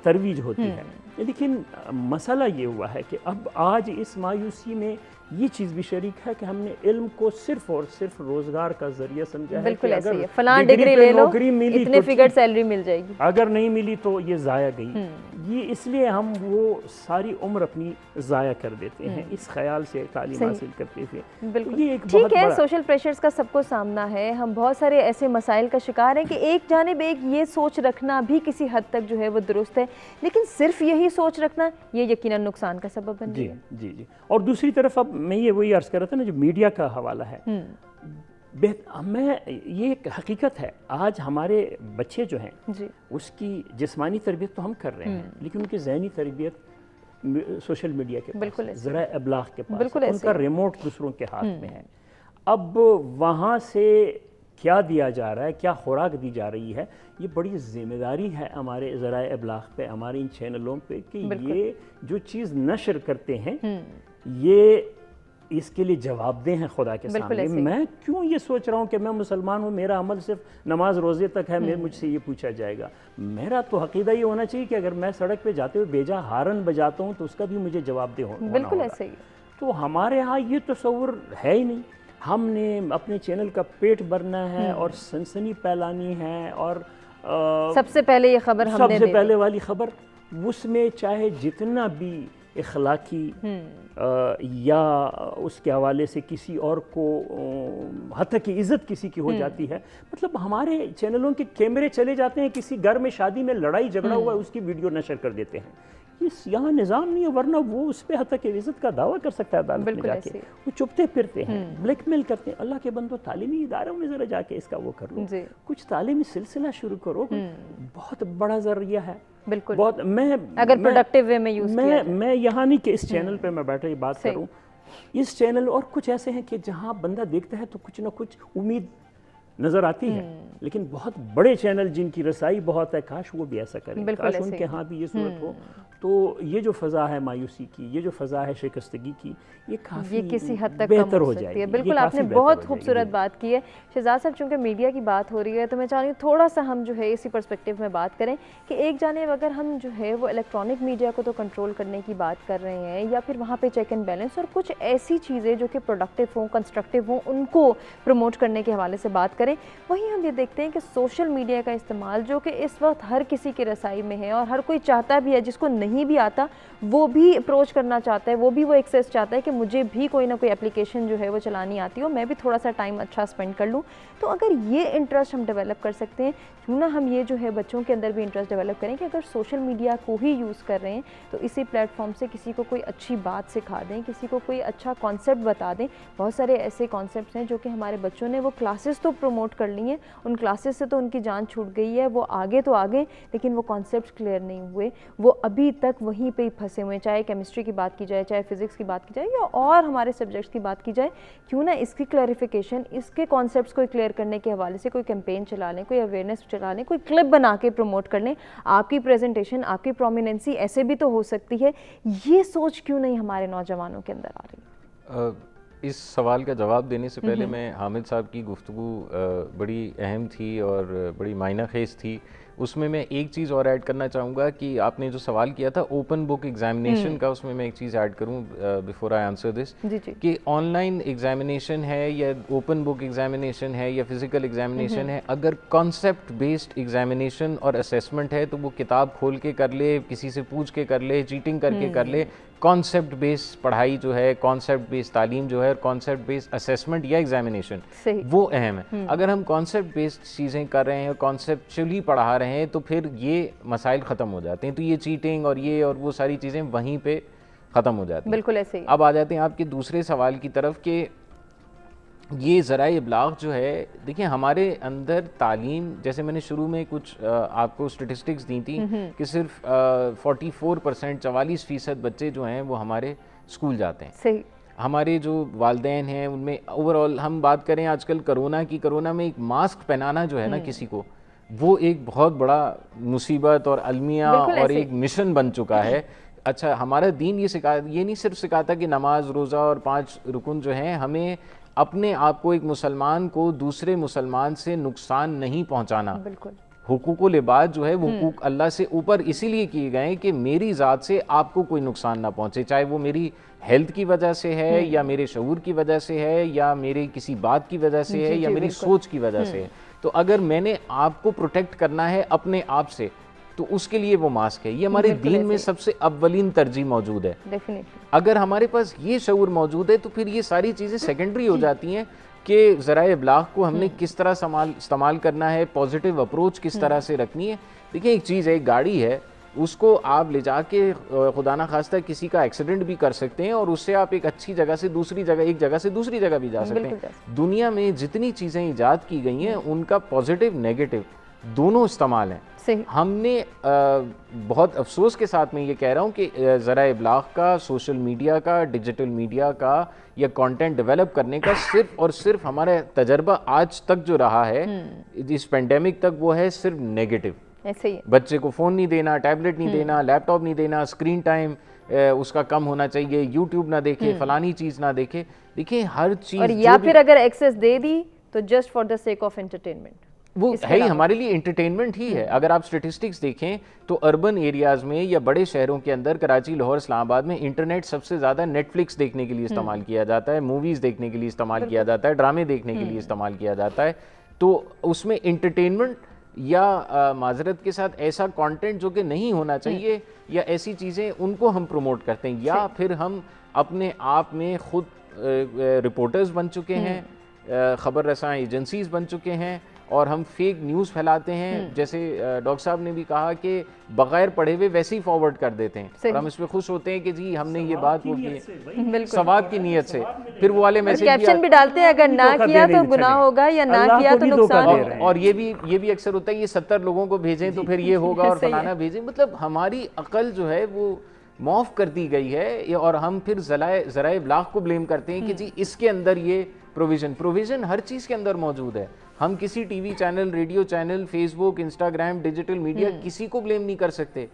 ترویج ہوتی ہے۔ لیکن مسئلہ یہ ہوا ہے کہ اب آج اس مایوسی میں یہ چیز بھی شریک ہے کہ ہم نے علم کو صرف اور صرف روزگار کا ذریعہ سمجھا ہے کہ اگر فلاں ڈگری لے لو اتنے فگر سیلری مل جائے گی، اگر نہیں ملی تو یہ ضائع گئی۔ یہ اس لیے ہم وہ ساری عمر اپنی ضائع کر دیتے ہیں اس خیال سے تعلیم حاصل کرتے ہوئے۔ بالکل ٹھیک ہے، سوشل پریشرز کا سب کو سامنا ہے، ہم بہت سارے ایسے مسائل کا شکار ہیں کہ ایک جانب ایک یہ سوچ رکھنا بھی کسی حد تک جو ہے وہ درست ہے، لیکن صرف یہی سوچ رکھنا یہ یقیناً نقصان کا سبب بن جائے گا۔ جی اور دوسری طرف اب میں یہ وہی عرض کر رہا تھا نا جو میڈیا کا حوالہ ہے، میں یہ ایک حقیقت ہے، آج ہمارے بچے جو ہیں اس کی جسمانی تربیت تو ہم کر رہے ہیں، لیکن ان کی ذہنی تربیت سوشل میڈیا کے پاس، ذرائع ابلاغ کے پاس، ان کا ریموٹ دوسروں کے ہاتھ میں ہے۔ اب وہاں سے کیا دیا جا رہا ہے، کیا خوراک دی جا رہی ہے، یہ بڑی ذمہ داری ہے ہمارے ذرائع ابلاغ پہ، ہمارے ان چینلوں پہ کہ یہ جو چیز نشر کرتے ہیں یہ اس کے لیے جواب دہ ہیں خدا کے سامنے۔ میں کیوں یہ سوچ رہا ہوں کہ میں مسلمان ہوں، میرا عمل صرف نماز روزے تک ہے، مجھ سے یہ پوچھا جائے گا؟ میرا تو عقیدہ یہ ہونا چاہیے کہ اگر میں سڑک پہ جاتے ہوئے بیجا ہارن بجاتا ہوں تو اس کا بھی مجھے جواب دہ ہونا ہوگا۔ بالکل ایسے ہی۔ تو ہمارے ہاں یہ تصور ہے ہی نہیں، ہم نے اپنے چینل کا پیٹ بھرنا ہے اور سنسنی پھیلانی ہے، اور سب سے پہلے یہ خبر ہم نے سب سے پہلے والی خبر، اس میں چاہے جتنا بھی اخلاقی یا اس کے حوالے سے کسی اور کو حتی کہ عزت کسی کی ہو جاتی ہے، مطلب ہمارے چینلوں کے کیمرے چلے جاتے ہیں، کسی گھر میں شادی میں لڑائی جھگڑا ہوا ہے اس کی ویڈیو نشر کر دیتے ہیں۔ یہاں نظام نہیں ہے، ورنہ وہ اس پہ حتی کہ عزت کا دعویٰ کر سکتا ہے عدالت میں جا کے، وہ چپتے پھرتے ہیں، بلیک میل کرتے ہیں۔ اللہ کے بندو تعلیمی اداروں میں ذرا جا کے اس کا وہ کر لو، کچھ تعلیمی سلسلہ شروع کرو، بہت بڑا ذریعہ ہے۔ بالکل، بہت، اگر پروڈکٹیو وے میں یوز کیا میں یہاں نہیں کہ اس چینل پہ میں بیٹھے یہ بات کروں اس چینل اور کچھ ایسے ہیں کہ جہاں بندہ دیکھتا ہے تو کچھ نہ کچھ امید نظر آتی ہے، لیکن بہت بڑے چینل جن کی رسائی بہت ہے، کاش وہ بھی ایسا کریں، کاش ان کے ہاں بھی یہ صورت ہو. تو یہ جو فضا ہے مایوسی کی، یہ جو فضا ہے شکستگی کی، یہ کافی کسی حد تک بہتر ہو سکتی جائے ہے. گی. بالکل آپ نے بہت خوبصورت بات کی ہے. شہزاد صاحب چونکہ میڈیا کی بات ہو رہی ہے تو میں چاہ رہی ہوں تھوڑا سا ہم جو ہے اسی پرسپیکٹیو میں بات کریں کہ ایک جانب اگر ہم جو ہے وہ الیکٹرانک میڈیا کو تو کنٹرول کرنے کی بات کر رہے ہیں یا پھر وہاں پہ چیک اینڈ بیلنس اور کچھ ایسی چیزیں جو کہ پروڈکٹیو ہوں، کنسٹرکٹیو ہوں، ان کو پروموٹ کرنے کے حوالے سے بات کریں، وہیں ہم یہ دیکھتے ہیں کہ سوشل میڈیا کا استعمال جو کہ اس وقت ہر کسی کی رسائی میں ہے اور ہر کوئی چاہتا بھی ہے، جس کو نہیں بھی آتا وہ بھی اپروچ کرنا چاہتا ہے، وہ بھی وہ ایکسیس چاہتا ہے کہ مجھے بھی کوئی نہ کوئی اپلیکیشن جو ہے وہ چلانی آتی ہو، میں بھی تھوڑا سا ٹائم اچھا اسپینڈ کر لوں. تو اگر یہ انٹرسٹ ہم ڈیولپ کر سکتے ہیں، کیوں نہ ہم یہ جو ہے بچوں کے اندر بھی انٹرسٹ ڈیولپ کریں کہ اگر سوشل میڈیا کو ہی یوز کر رہے ہیں تو اسی پلیٹ فارم سے کسی کو کوئی اچھی بات سکھا دیں، کسی کو کوئی اچھا کانسیپٹ بتا دیں. بہت سارے ایسے کانسیپٹس ہیں جو کہ ہمارے بچوں نے وہ کلاسز تو پروموٹ کر لی ہیں، ان کلاسز سے تو ان کی جان چھوٹ گئی ہے، وہ آگے تو آگے، لیکن وہ کانسیپٹس کلیئر نہیں ہوئے، وہ ابھی تک وہیں پہ ہی پھنسے ہوئے ہیں. چاہے کیمسٹری کی بات کی جائے، چاہے فزکس کی بات کی جائے یا اور ہمارے سبجیکٹس کی بات کی جائے، کیوں نہ اس کی کلیریفیکیشن، اس کے کانسیپٹس کو کلیئر کرنے کے حوالے سے کوئی کیمپین چلا لیں، کوئی اویئرنیس چلا لیں، کوئی کلپ بنا کے پروموٹ کر لیں. آپ کی پریزنٹیشن، آپ کی پرومیننسی ایسے بھی تو ہو سکتی ہے. یہ سوچ کیوں نہیں ہمارے نوجوانوں کے اندر آ رہی؟ اس سوال کا جواب دینے سے پہلے میں حامد صاحب کی گفتگو بڑی اہم تھی اور بڑی معنی خیز تھی. اس میں ایک چیز اور ایڈ کرنا چاہوں گا کہ آپ نے جو سوال کیا تھا اوپن بک ایگزامینیشن کا، اس میں ایک چیز ایڈ کروں بیفور آئی آنسر دس، کہ آن لائن ایگزامینیشن ہے یا اوپن بک ایگزامینیشن ہے یا فزیکل ایگزامینیشن ہے، اگر کانسیپٹ بیسڈ ایگزامینیشن اور اسیسمنٹ ہے تو وہ کتاب کھول کے کر لے، کسی سے پوچھ کے کر لے، چیٹنگ کر کے کر لے. کانسیپٹ بیس پڑھائی جو ہے، کانسیپٹ بیس تعلیم جو ہے، کانسیپٹ بیس اسیسمنٹ یا ایگزامینیشن، وہ اہم ہے. اگر ہم کانسیپٹ بیسڈ چیزیں کر رہے ہیں اور کانسیپچولی پڑھا رہے ہیں تو پھر یہ مسائل ختم ہو جاتے ہیں. تو یہ چیٹنگ اور یہ اور وہ ساری چیزیں وہیں پہ ختم ہو جاتی ہیں. بالکل ایسے ہی. اب آ جاتے ہیں آپ کے دوسرے سوال کی طرف کہ یہ ذرائع ابلاغ جو ہے، دیکھیں ہمارے اندر تعلیم، جیسے میں نے شروع میں کچھ آپ کو اسٹیٹسٹکس دی تھی کہ صرف 44%، 44% بچے جو ہیں وہ ہمارے اسکول جاتے ہیں. صحیح. ہمارے جو والدین ہیں ان میں اوور آل ہم بات کریں آج کل کرونا میں ایک ماسک پہنانا جو ہے نا کسی کو، وہ ایک بہت بڑا مصیبت اور المیہ اور ایک مشن بن چکا ہے. اچھا، ہمارا دین یہ نہیں صرف سکھاتا کہ نماز، روزہ اور 5 رکن جو ہیں، ہمیں اپنے آپ کو، ایک مسلمان کو دوسرے مسلمان سے نقصان نہیں پہنچانا. بالکل. حقوق العباد جو ہے وہ حقوق اللہ سے اوپر اسی لیے کیے گئے ہیں کہ میری ذات سے آپ کو کوئی نقصان نہ پہنچے، چاہے وہ میری ہیلتھ کی وجہ سے ہے یا میرے شعور کی وجہ سے ہے یا میری کسی بات کی وجہ سے ہے یا میری سوچ کی وجہ سے ہے. تو اگر میں نے آپ کو پروٹیکٹ کرنا ہے اپنے آپ سے تو اس کے لیے وہ ماسک ہے. یہ ہمارے دین میں سب سے اولین ترجیح موجود ہے. اگر ہمارے پاس یہ شعور موجود ہے تو پھر یہ ساری چیزیں سیکنڈری ہو جاتی ہیں کہ ذرائع ابلاغ کو ہم نے کس طرح استعمال کرنا ہے، پازیٹیو اپروچ کس طرح سے رکھنی ہے. دیکھیں ایک چیز ہے، ایک گاڑی ہے، اس کو آپ لے جا کے خدا نہ خواستہ کسی کا ایکسیڈنٹ بھی کر سکتے ہیں اور اس سے آپ ایک اچھی جگہ سے دوسری جگہ، ایک جگہ سے دوسری جگہ بھی جا سکتے ہیں. دنیا میں جتنی چیزیں ایجاد کی گئی ہیں ان کا پازیٹیو نیگیٹو دونوں استعمال ہیں. ہم نے بہت افسوس کے ساتھ میں یہ کہہ رہا ہوں کہ ذرائع ابلاغ کا، سوشل میڈیا کا، ڈیجیٹل میڈیا کا یا کانٹینٹ ڈیولپ کرنے کا صرف اور صرف ہمارا تجربہ آج تک جو رہا ہے اس پینڈیمک تک، وہ ہے صرف نیگیٹو. بچے کو فون نہیں دینا، ٹیبلٹ نہیں دینا، لیپ ٹاپ نہیں دینا، اسکرین ٹائم اس کا کم ہونا چاہیے، یوٹیوب نہ دیکھے، فلانی چیز نہ دیکھے. دیکھیں ہر چیز، اور یا پھر اگر ایکسیس دے دی تو just for the sake of entertainment, وہ ہے ہی ہمارے لیے انٹرٹینمنٹ ہی ہے. اگر آپ اسٹیٹسٹکس دیکھیں تو اربن ایریاز میں یا بڑے شہروں کے اندر، کراچی، لاہور، اسلام آباد میں انٹرنیٹ سب سے زیادہ نیٹ فلکس دیکھنے کے لیے استعمال کیا جاتا ہے، موویز دیکھنے کے لیے استعمال کیا جاتا ہے، ڈرامے دیکھنے کے لیے استعمال کیا جاتا ہے. تو اس میں انٹرٹینمنٹ یا معذرت کے ساتھ ایسا کانٹینٹ جو کہ نہیں ہونا چاہیے یا ایسی چیزیں، ان کو ہم پروموٹ کرتے ہیں. یا پھر ہم اپنے آپ میں خود رپورٹرز بن چکے ہیں، خبر رساں ایجنسیز بن چکے ہیں اور ہم فیک نیوز پھیلاتے ہیں. جیسے ڈاکٹر صاحب نے بھی کہا کہ بغیر پڑھے ہوئے ویسے ہی فارورڈ کر دیتے ہیں اور ہم اس پہ خوش ہوتے ہیں کہ جی ہم نے یہ بات وہ کی ثواب کی نیت سے. پھر وہ والے میسج کیپشن بھی ڈالتے ہیں اگر نہ کیا تو گناہ ہوگا یا نہ کیا تو نقصان ہوگا. اور یہ بھی اکثر ہوتا ہے یہ 70 لوگوں کو بھیجیں تو پھر یہ ہوگا اور فلانا بھیجیں. مطلب ہماری عقل جو ہے وہ معاف کر دی گئی ہے، اور ہم پھر ذرائع ابلاغ کو بلیم کرتے ہیں کہ جی اس کے اندر یہ پروویژن ہر چیز کے اندر موجود ہے. ہم کسی TV channel, radio channel, Facebook, Instagram, digital media, کسی کو بلیم نہیں کر سکتے.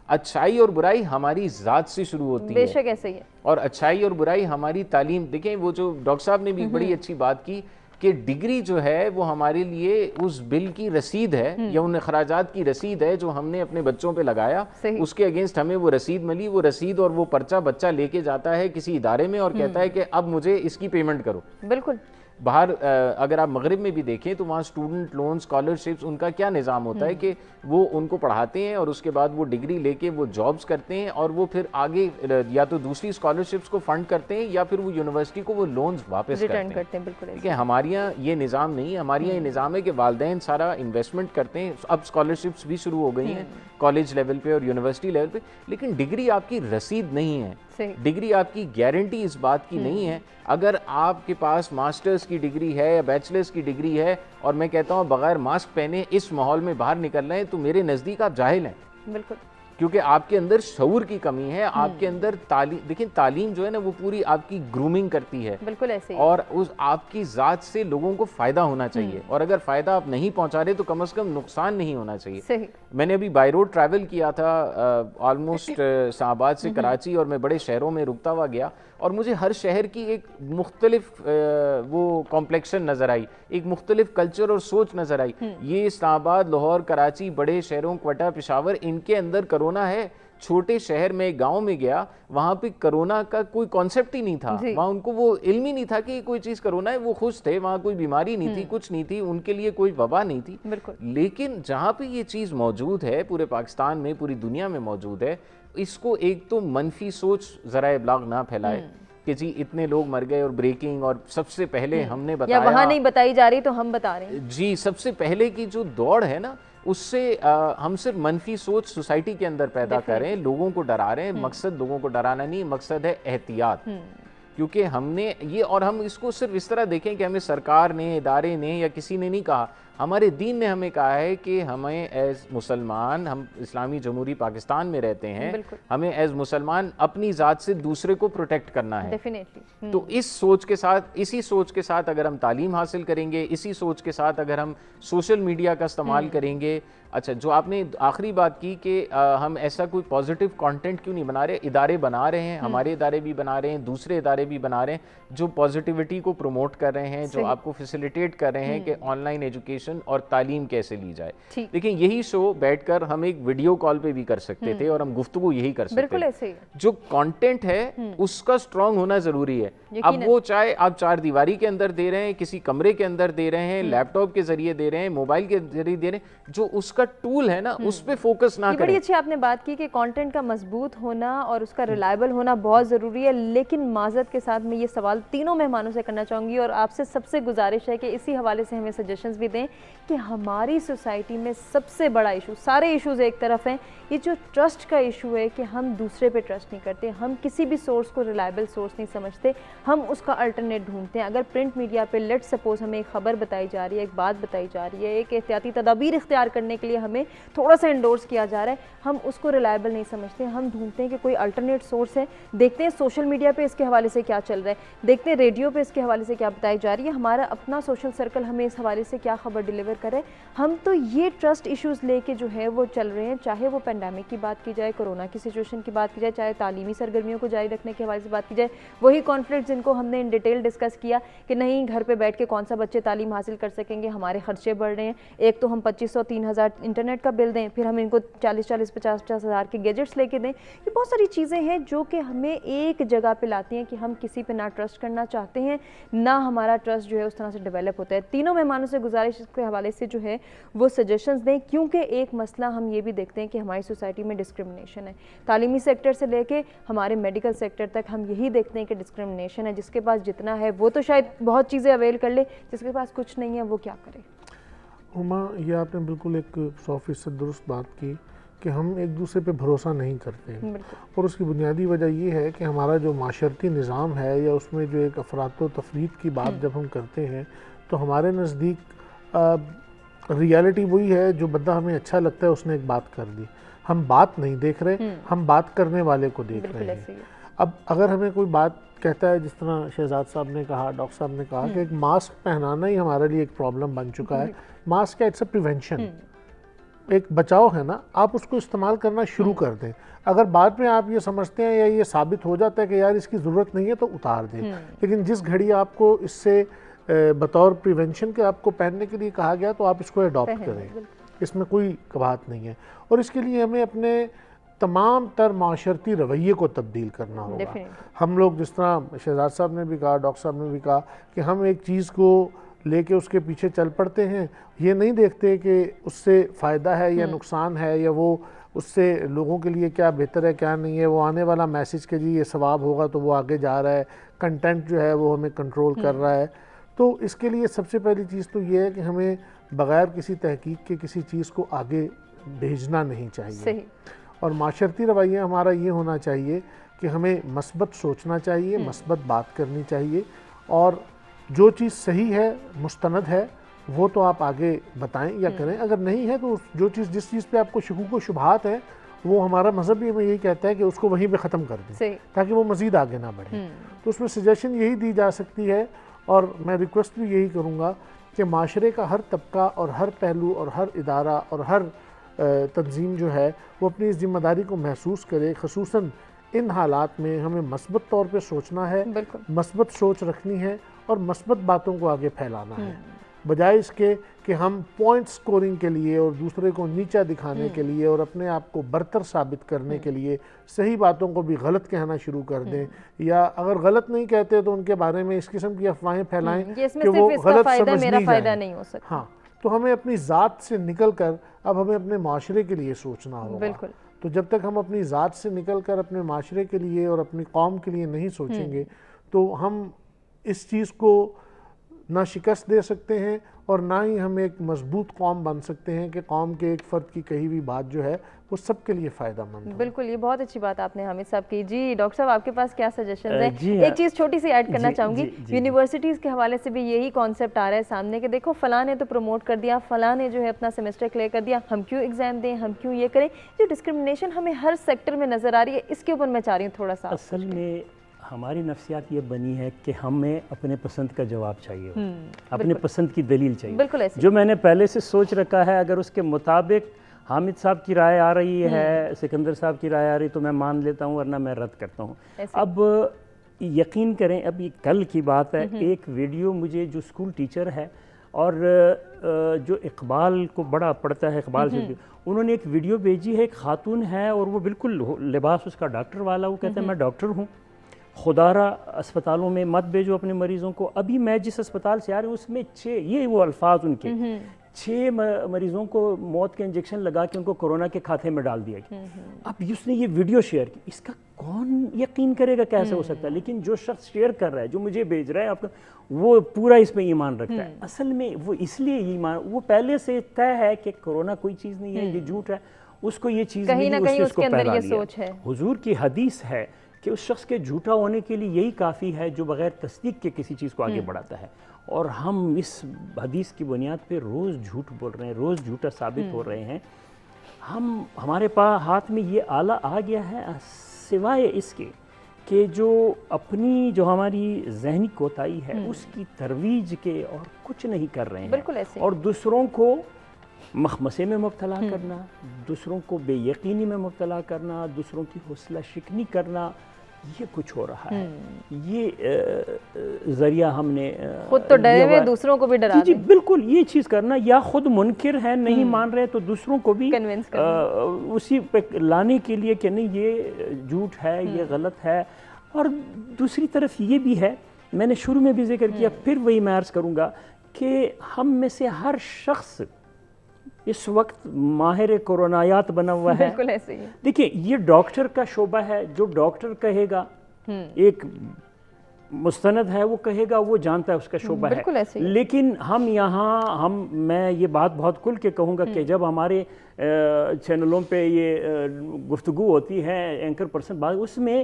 اچھائی اور برائی ہماری ذات سے شروع ہوتی ہے، بے شک ایسے ہی ہے، اور اچھائی اور برائی ہماری تعلیم. دیکھیں وہ جو ڈاکٹر صاحب نے بھی بڑی اچھی بات کی کہ ڈگری جو ہے وہ ہمارے لیے اس بل کی رسید ہے یا ان اخراجات کی رسید ہے جو ہم نے اپنے بچوں پہ لگایا، اس کے اگینسٹ ہمیں وہ رسید ملی. وہ رسید اور وہ پرچہ بچہ لے کے جاتا ہے کسی ادارے میں اور کہتا ہے کہ اب مجھے اس کی پیمنٹ کرو. بالکل. باہر اگر آپ مغرب میں بھی دیکھیں تو وہاں اسٹوڈنٹ لون، اسکالرشپس، ان کا کیا نظام ہوتا ہے کہ وہ ان کو پڑھاتے ہیں اور اس کے بعد وہ ڈگری لے کے وہ جابز کرتے ہیں اور وہ پھر آگے یا تو دوسری اسکالرشپس کو فنڈ کرتے ہیں یا پھر وہ یونیورسٹی کو وہ لونز واپس کرتے ہیں. ٹھیک ہے، ہمارے یہاں یہ نظام نہیں ہے. ہمارے یہاں یہ نظام ہے کہ والدین سارا انویسٹمنٹ کرتے ہیں. اب اسکالرشپس بھی شروع ہو گئی ہیں کالج لیول پہ اور یونیورسٹی لیول پہ، لیکن ڈگری آپ کی رسید نہیں ہے، ڈگری آپ کی گارنٹی اس بات کی نہیں ہے. اگر آپ کے پاس ماسٹرز کی ڈگری ہے یا بیچلرز کی ڈگری ہے اور میں کہتا ہوں بغیر ماسک پہنے اس ماحول میں باہر نکل رہے ہیں تو میرے نزدیک آپ جاہل ہیں. بالکل، کیونکہ آپ کے اندر شعور کی کمی ہے. آپ کے اندر تعلیم، دیکھیں تعلیم جو ہے نا وہ پوری آپ کی گرومنگ کرتی ہے. بالکل ایسے ہی. اور اس آپ کی ذات سے لوگوں کو فائدہ ہونا چاہیے، اور اگر فائدہ آپ نہیں پہنچا رہے تو کم از کم نقصان نہیں ہونا چاہیے. صحیح. میں نے ابھی بائی روڈ ٹریول کیا تھا آلموسٹ اسلام آباد سے کراچی، اور میں بڑے شہروں میں رکتا ہوا گیا اور مجھے ہر شہر کی ایک مختلف وہ کمپلیکشن نظر آئی، ایک مختلف کلچر اور سوچ نظر آئی. یہ اسلام آباد، لاہور، کراچی، بڑے شہروں، کوئٹہ، پشاور، ان کے اندر کرونا ہے. چھوٹے شہر میں گاؤں میں گیا، وہاں پہ کرونا کا کوئی کانسیپٹ ہی نہیں تھا. وہاں ان کو وہ علم ہی نہیں تھا کہ کوئی چیز کرونا ہے. وہ خوش تھے، وہاں کوئی بیماری نہیں تھی، کچھ نہیں تھی، ان کے لیے کوئی وبا نہیں تھی. لیکن جہاں پہ یہ چیز موجود ہے پورے پاکستان میں، پوری دنیا میں موجود ہے، اس کو ایک تو منفی سوچ ذرائع ابلاغ نہ پھیلائے کہ جی اتنے لوگ مر گئے اور بریکنگ، اور سب سے پہلے ہم نے بتایا، یا وہاں نہیں بتائی جا رہی تو ہم بتا رہے ہیں. جی، سب سے پہلے کی جو دوڑ ہے نا، اس سے ہم صرف منفی سوچ سوسائٹی کے اندر پیدا کر رہے ہیں، لوگوں کو ڈرا رہے ہیں. مقصد لوگوں کو ڈرانا نہیں، مقصد ہے احتیاط. کیونکہ ہم نے یہ، اور ہم اس کو صرف اس طرح دیکھیں کہ ہمیں سرکار نے، ادارے نے یا کسی نے نہیں کہا، ہمارے دین نے ہمیں کہا ہے کہ ہمیں ایز مسلمان، ہم اسلامی جمہوری پاکستان میں رہتے ہیں، ہمیں ایز مسلمان اپنی ذات سے دوسرے کو پروٹیکٹ کرنا ہے. تو اس سوچ کے ساتھ، اسی سوچ کے ساتھ اگر ہم تعلیم حاصل کریں گے، اسی سوچ کے ساتھ اگر ہم سوشل میڈیا کا استعمال کریں گے. اچھا، جو آپ نے آخری بات کی کہ ہم ایسا کوئی پازیٹیو کانٹینٹ کیوں نہیں بنا رہے؟ ادارے بنا رہے ہیں، ہمارے ادارے بھی بنا رہے ہیں، دوسرے ادارے بھی بنا رہے ہیں جو پازیٹیوٹی کو پروموٹ کر رہے ہیں، جو آپ کو فیسیلیٹیٹ کر رہے ہیں کہ آن لائن ایجوکیشن اور تعلیم کیسے لی جائے. لیکن یہی شو بیٹھ کر ہم ایک ویڈیو کال پہ بھی کر سکتے تھے اور ہم گفتگو یہی کر سکتے تھے. جو کانٹینٹ ہے اس کا اسٹرانگ ہونا ضروری ہے. اب وہ چاہے آپ چار دیواری کے اندر دے رہے ہیں، کسی کمرے کے اندر دے رہے ہیں، لیپ ٹاپ کے ذریعے دے رہے ہیں، موبائل کے ذریعے دے رہے ہیں، جو اس کا ٹول ہے نا اس پہ فوکس نہ کریں. بڑی اچھی آپ نے بات کی کہ کانٹینٹ کا مضبوط ہونا اور اس کا ریلائبل ہونا بہت ضروری ہے. لیکن معذرت کے ساتھ میں یہ سوال تینوں مہمانوں سے کرنا چاہوں گی اور آپ سے سب سے گزارش ہے کہ اسی حوالے سے ہمیں سجیشنز بھی دیں کہ ہماری سوسائٹی میں سب سے بڑا ایشو، سارے ایشوز ایک طرف ہیں، یہ جو ٹرسٹ کا ایشو ہے کہ ہم دوسرے پہ ٹرسٹ نہیں کرتے، ہم کسی بھی سورس کو ریلائبل سورس نہیں سمجھتے، ہم اس کا الٹرنیٹ ڈھونڈتے ہیں. اگر پرنٹ میڈیا پہ لیٹ سپوز ہمیں ایک خبر بتائی جا رہی ہے، ایک بات بتائی جا رہی ہے، ایک احتیاطی تدابیر اختیار کرنے کے لیے ہمیں تھوڑا سا انڈورس کیا جا رہا ہے، ہم اس کو ریلائبل نہیں سمجھتے. ہم ڈھونڈتے ہیں کہ کوئی الٹرنیٹ سورس ہے، دیکھتے ہیں سوشل میڈیا پہ اس کے حوالے سے کیا چل رہا ہے، دیکھتے ہیں ریڈیو پہ اس کے حوالے سے کیا بتائی جا رہی ہے، ہمارا اپنا سوشل سرکل ہمیں اس حوالے سے کیا خبر ڈیلیور کرے. ہم تو یہ ٹرسٹ ایشوز لے کے جو ہے وہ چل رہے ہیں، چاہے وہ پینڈیمک کی بات کی جائے، کرونا کی سچویشن کی بات کی جائے، چاہے تعلیمی سرگرمیوں کو جاری رکھنے کے حوالے سے بات کی جائے، وہی کانفلکٹ جن کو ہم نے ان ڈیٹیل ڈسکس کیا کہ نہیں گھر پہ بیٹھ کے کون سا بچے تعلیم حاصل کر سکیں گے، ہمارے خرچے بڑھ رہے ہیں، ایک تو ہم 2500-3000 انٹرنیٹ کا بل دیں، پھر ہم ان کو 40-50 ہزار کے گیجٹس لے کے دیں. یہ بہت ساری چیزیں ہیں جو کہ ہمیں ایک جگہ پہ لاتی ہیں کہ ہم کسی پہ نہ ٹرسٹ کرنا چاہتے ہیں، نہ ہمارا ٹرسٹ جو ہے اس طرح سے ڈیولپ ہوتا ہے. تینوں مہمانوں سے گزارش اس کے حوالے سے جو ہے وہ سجیشنز دیں، کیونکہ ایک مسئلہ ہم یہ بھی دیکھتے ہیں کہ ہماری سوسائٹی میں ڈسکرمنیشن ہے. تعلیمی سیکٹر سے لے کے ہمارے میڈیکل سیکٹر تک ہم یہی دیکھتے ہیں کہ ڈسکرمنیشن ہے. جس کے پاس جتنا ہے وہ تو شاید بہت چیزیں اویل کر لے، جس کے پاس کچھ نہیں ہے وہ کیا کرے. ہما، یہ آپ نے بالکل ایک 100% درست بات کی کہ ہم ایک دوسرے پہ بھروسہ نہیں کرتے ہیں، اور اس کی بنیادی وجہ یہ ہے کہ ہمارا جو معاشرتی نظام ہے یا اس میں جو ایک افراط و تفریط کی بات جب ہم کرتے ہیں تو ہمارے نزدیک ریالٹی وہی ہے جو بندہ ہمیں اچھا لگتا ہے اس نے ایک بات کر دی. ہم بات نہیں دیکھ رہے, ہم بات کرنے والے کو دیکھ رہے ہیں. اب اگر ہمیں کوئی بات کہتا ہے, جس طرح شہزاد صاحب نے کہا, ڈاکٹر صاحب نے کہا کہ ایک ماسک پہنانا ہی ہمارے لیے ایک پرابلم بن چکا ہے. ماسک کا اٹس اے پریونشن, ایک بچاؤ ہے نا, آپ اس کو استعمال کرنا شروع کر دیں. اگر بعد میں آپ یہ سمجھتے ہیں یا یہ ثابت ہو جاتا ہے کہ یار اس کی ضرورت نہیں ہے تو اتار دیں, لیکن جس گھڑی آپ کو اس سے بطور پریونشن کے آپ کو پہننے کے لیے کہا گیا تو آپ اس کو اڈاپٹ کریں, اس میں کوئی بات نہیں ہے. اور اس کے لیے ہمیں اپنے تمام تر معاشرتی رویے کو تبدیل کرنا ہوگا. ہم لوگ جس طرح شہزاد صاحب نے بھی کہا, ڈاکٹر صاحب نے بھی کہا کہ ہم ایک چیز کو لے کے اس کے پیچھے چل پڑتے ہیں, یہ نہیں دیکھتے کہ اس سے فائدہ ہے یا نقصان ہے, یا وہ اس سے لوگوں کے لیے کیا بہتر ہے کیا نہیں ہے. وہ آنے والا میسج کہ جی یہ ثواب ہوگا تو وہ آگے جا رہا ہے, کنٹینٹ جو ہے وہ ہمیں کنٹرول کر رہا ہے. تو اس کے لیے سب سے پہلی چیز تو یہ ہے کہ ہمیں بغیر کسی تحقیق کے کسی چیز کو آگے بھیجنا نہیں چاہیے. اور معاشرتی رویہ ہمارا یہ ہونا چاہیے کہ ہمیں مثبت سوچنا چاہیے, مثبت بات کرنی چاہیے, اور جو چیز صحیح ہے, مستند ہے, وہ تو آپ آگے بتائیں یا کریں. اگر نہیں ہے تو جو چیز جس چیز پہ آپ کو شکوک و شبہات ہیں, وہ ہمارا مذہب بھی ہمیں یہی کہتا ہے کہ اس کو وہیں پہ ختم کر دیں تاکہ وہ مزید آگے نہ بڑھے. تو اس میں سجیشن یہی دی جا سکتی ہے, اور میں ریکویسٹ بھی یہی کروں گا کہ معاشرے کا ہر طبقہ اور ہر پہلو اور ہر ادارہ اور ہر تنظیم جو ہے وہ اپنی اس ذمہ داری کو محسوس کرے. خصوصاً ان حالات میں ہمیں مثبت طور پہ سوچنا ہے, مثبت سوچ رکھنی ہے, اور مثبت باتوں کو آگے پھیلانا ہے, بجائے اس کے کہ ہم پوائنٹ سکورنگ کے لیے اور دوسرے کو نیچا دکھانے کے لیے اور اپنے آپ کو برتر ثابت کرنے کے لیے صحیح باتوں کو بھی غلط کہنا شروع کر دیں, یا اگر غلط نہیں کہتے تو ان کے بارے میں اس قسم کی افواہیں پھیلائیں کہ وہ غلط سمجھ لی جائیں. ہاں, تو ہمیں اپنی ذات سے نکل کر اب ہمیں اپنے معاشرے کے لیے سوچنا ہوگا. تو جب تک ہم اپنی ذات سے نکل کر اپنے معاشرے کے لیے اور اپنی قوم کے لیے نہیں سوچیں گے تو ہم اس چیز کو نہ شکست دے سکتے ہیں, اور نہ ہی ہم ایک مضبوط قوم بن سکتے ہیں کہ قوم کے ایک فرد کی کہی ہوئی بات جو ہے وہ سب کے لیے فائدہ مند ہے. بالکل, یہ بہت اچھی بات آپ نے حامد صاحب کی. جی ڈاکٹر صاحب, آپ کے پاس کیا سجیشنز ہیں؟ ایک چیز چھوٹی سی ایڈ کرنا چاہوں گی, یونیورسٹیز کے حوالے سے بھی یہی کانسیپٹ آ رہا ہے سامنے کہ دیکھو فلاں نے تو پروموٹ کر دیا, فلاں نے جو ہے اپنا سیمسٹر کلیئر کر دیا, ہم کیوں ایگزام دیں, ہم کیوں یہ کریں. جو ڈسکرمنیشن ہمیں ہر سیکٹر میں نظر آ رہی ہے, اس کے اوپر میں چاہ رہی ہوں تھوڑا سا. اصل میں ہماری نفسیات یہ بنی ہے کہ ہمیں اپنے پسند کا جواب چاہیے, اپنے پسند کی دلیل چاہیے. جو میں نے پہلے سے سوچ رکھا ہے, اگر اس کے مطابق حامد صاحب کی رائے آ رہی ہے, سکندر صاحب کی رائے آ رہی تو میں مان لیتا ہوں, ورنہ میں رد کرتا ہوں. اب یقین کریں, اب یہ کل کی بات ہے, ایک ویڈیو مجھے جو اسکول ٹیچر ہے اور جو اقبال کو بڑا پڑھتا ہے, اقبال سے انہوں نے ایک ویڈیو بھیجی ہے. ایک خاتون ہے اور وہ بالکل لباس اس کا ڈاکٹر والا, وہ کہتا ہے میں ڈاکٹر ہوں, خدا را اسپتالوں میں مت بھیجو اپنے مریضوں کو. ابھی میں جس اسپتال سے آ رہی ہوں اس میں 6, یہ وہ الفاظ ان کے, 6 مریضوں کو موت کے انجیکشن لگا کے ان کو کورونا کے کھاتے میں ڈال دیا گیا. اب اس نے یہ ویڈیو شیئر کی, اس کا کون یقین کرے گا کیسے ہو سکتا ہے؟ لیکن جو شخص شیئر کر رہا ہے, جو مجھے بھیج رہا ہے آپ کا, وہ پورا اس پہ ایمان رکھتا ہے. اصل میں وہ اس لیے ایمان, وہ پہلے سے طے ہے کہ کورونا کوئی چیز نہیں ہے, یہ جھوٹ ہے, اس کو یہ چیز کہیں نہ کہیں اس کے اندر یہ سوچ ہے. حضور کی حدیث ہے کہ اس شخص کے جھوٹا ہونے کے لیے یہی کافی ہے جو بغیر تصدیق کے کسی چیز کو آگے بڑھاتا ہے. اور ہم اس حدیث کی بنیاد پہ روز جھوٹ بول رہے ہیں, روز جھوٹا ثابت ہو رہے ہیں. ہمارے پاس ہاتھ میں یہ آلہ آ گیا ہے, سوائے اس کے کہ جو اپنی جو ہماری ذہنی کوتاہی ہے اس کی ترویج کے اور کچھ نہیں کر رہے ہیں. بالکل ایسے. اور دوسروں کو مخمسے میں مبتلا کرنا, دوسروں کو بے یقینی میں مبتلا کرنا, دوسروں کی حوصلہ شکنی کرنا, یہ کچھ ہو رہا ہے. یہ ذریعہ ہم نے خود تو ڈرے ہوئے دوسروں کو بھی ڈرا دیں. جی بالکل, یہ چیز کرنا, یا خود منکر ہے نہیں مان رہے تو دوسروں کو بھی اسی پہ لانے کے لیے کہ نہیں یہ جھوٹ ہے, یہ غلط ہے. اور دوسری طرف یہ بھی ہے, میں نے شروع میں بھی ذکر کیا, پھر وہی میں عرض کروں گا کہ ہم میں سے ہر شخص اس وقت ماہر کورونایات بنا ہوا ہے. بالکل ایسے ہی. دیکھیں یہ ڈاکٹر کا شعبہ ہے, جو ڈاکٹر کہے گا, ایک مستند ہے وہ کہے گا, وہ جانتا ہے اس کا شعبہ ہے. لیکن ہم یہاں میں یہ بات بہت کھل کے کہوں گا کہ جب ہمارے چینلوں پہ یہ گفتگو ہوتی ہے اینکر پرسن بات, اس میں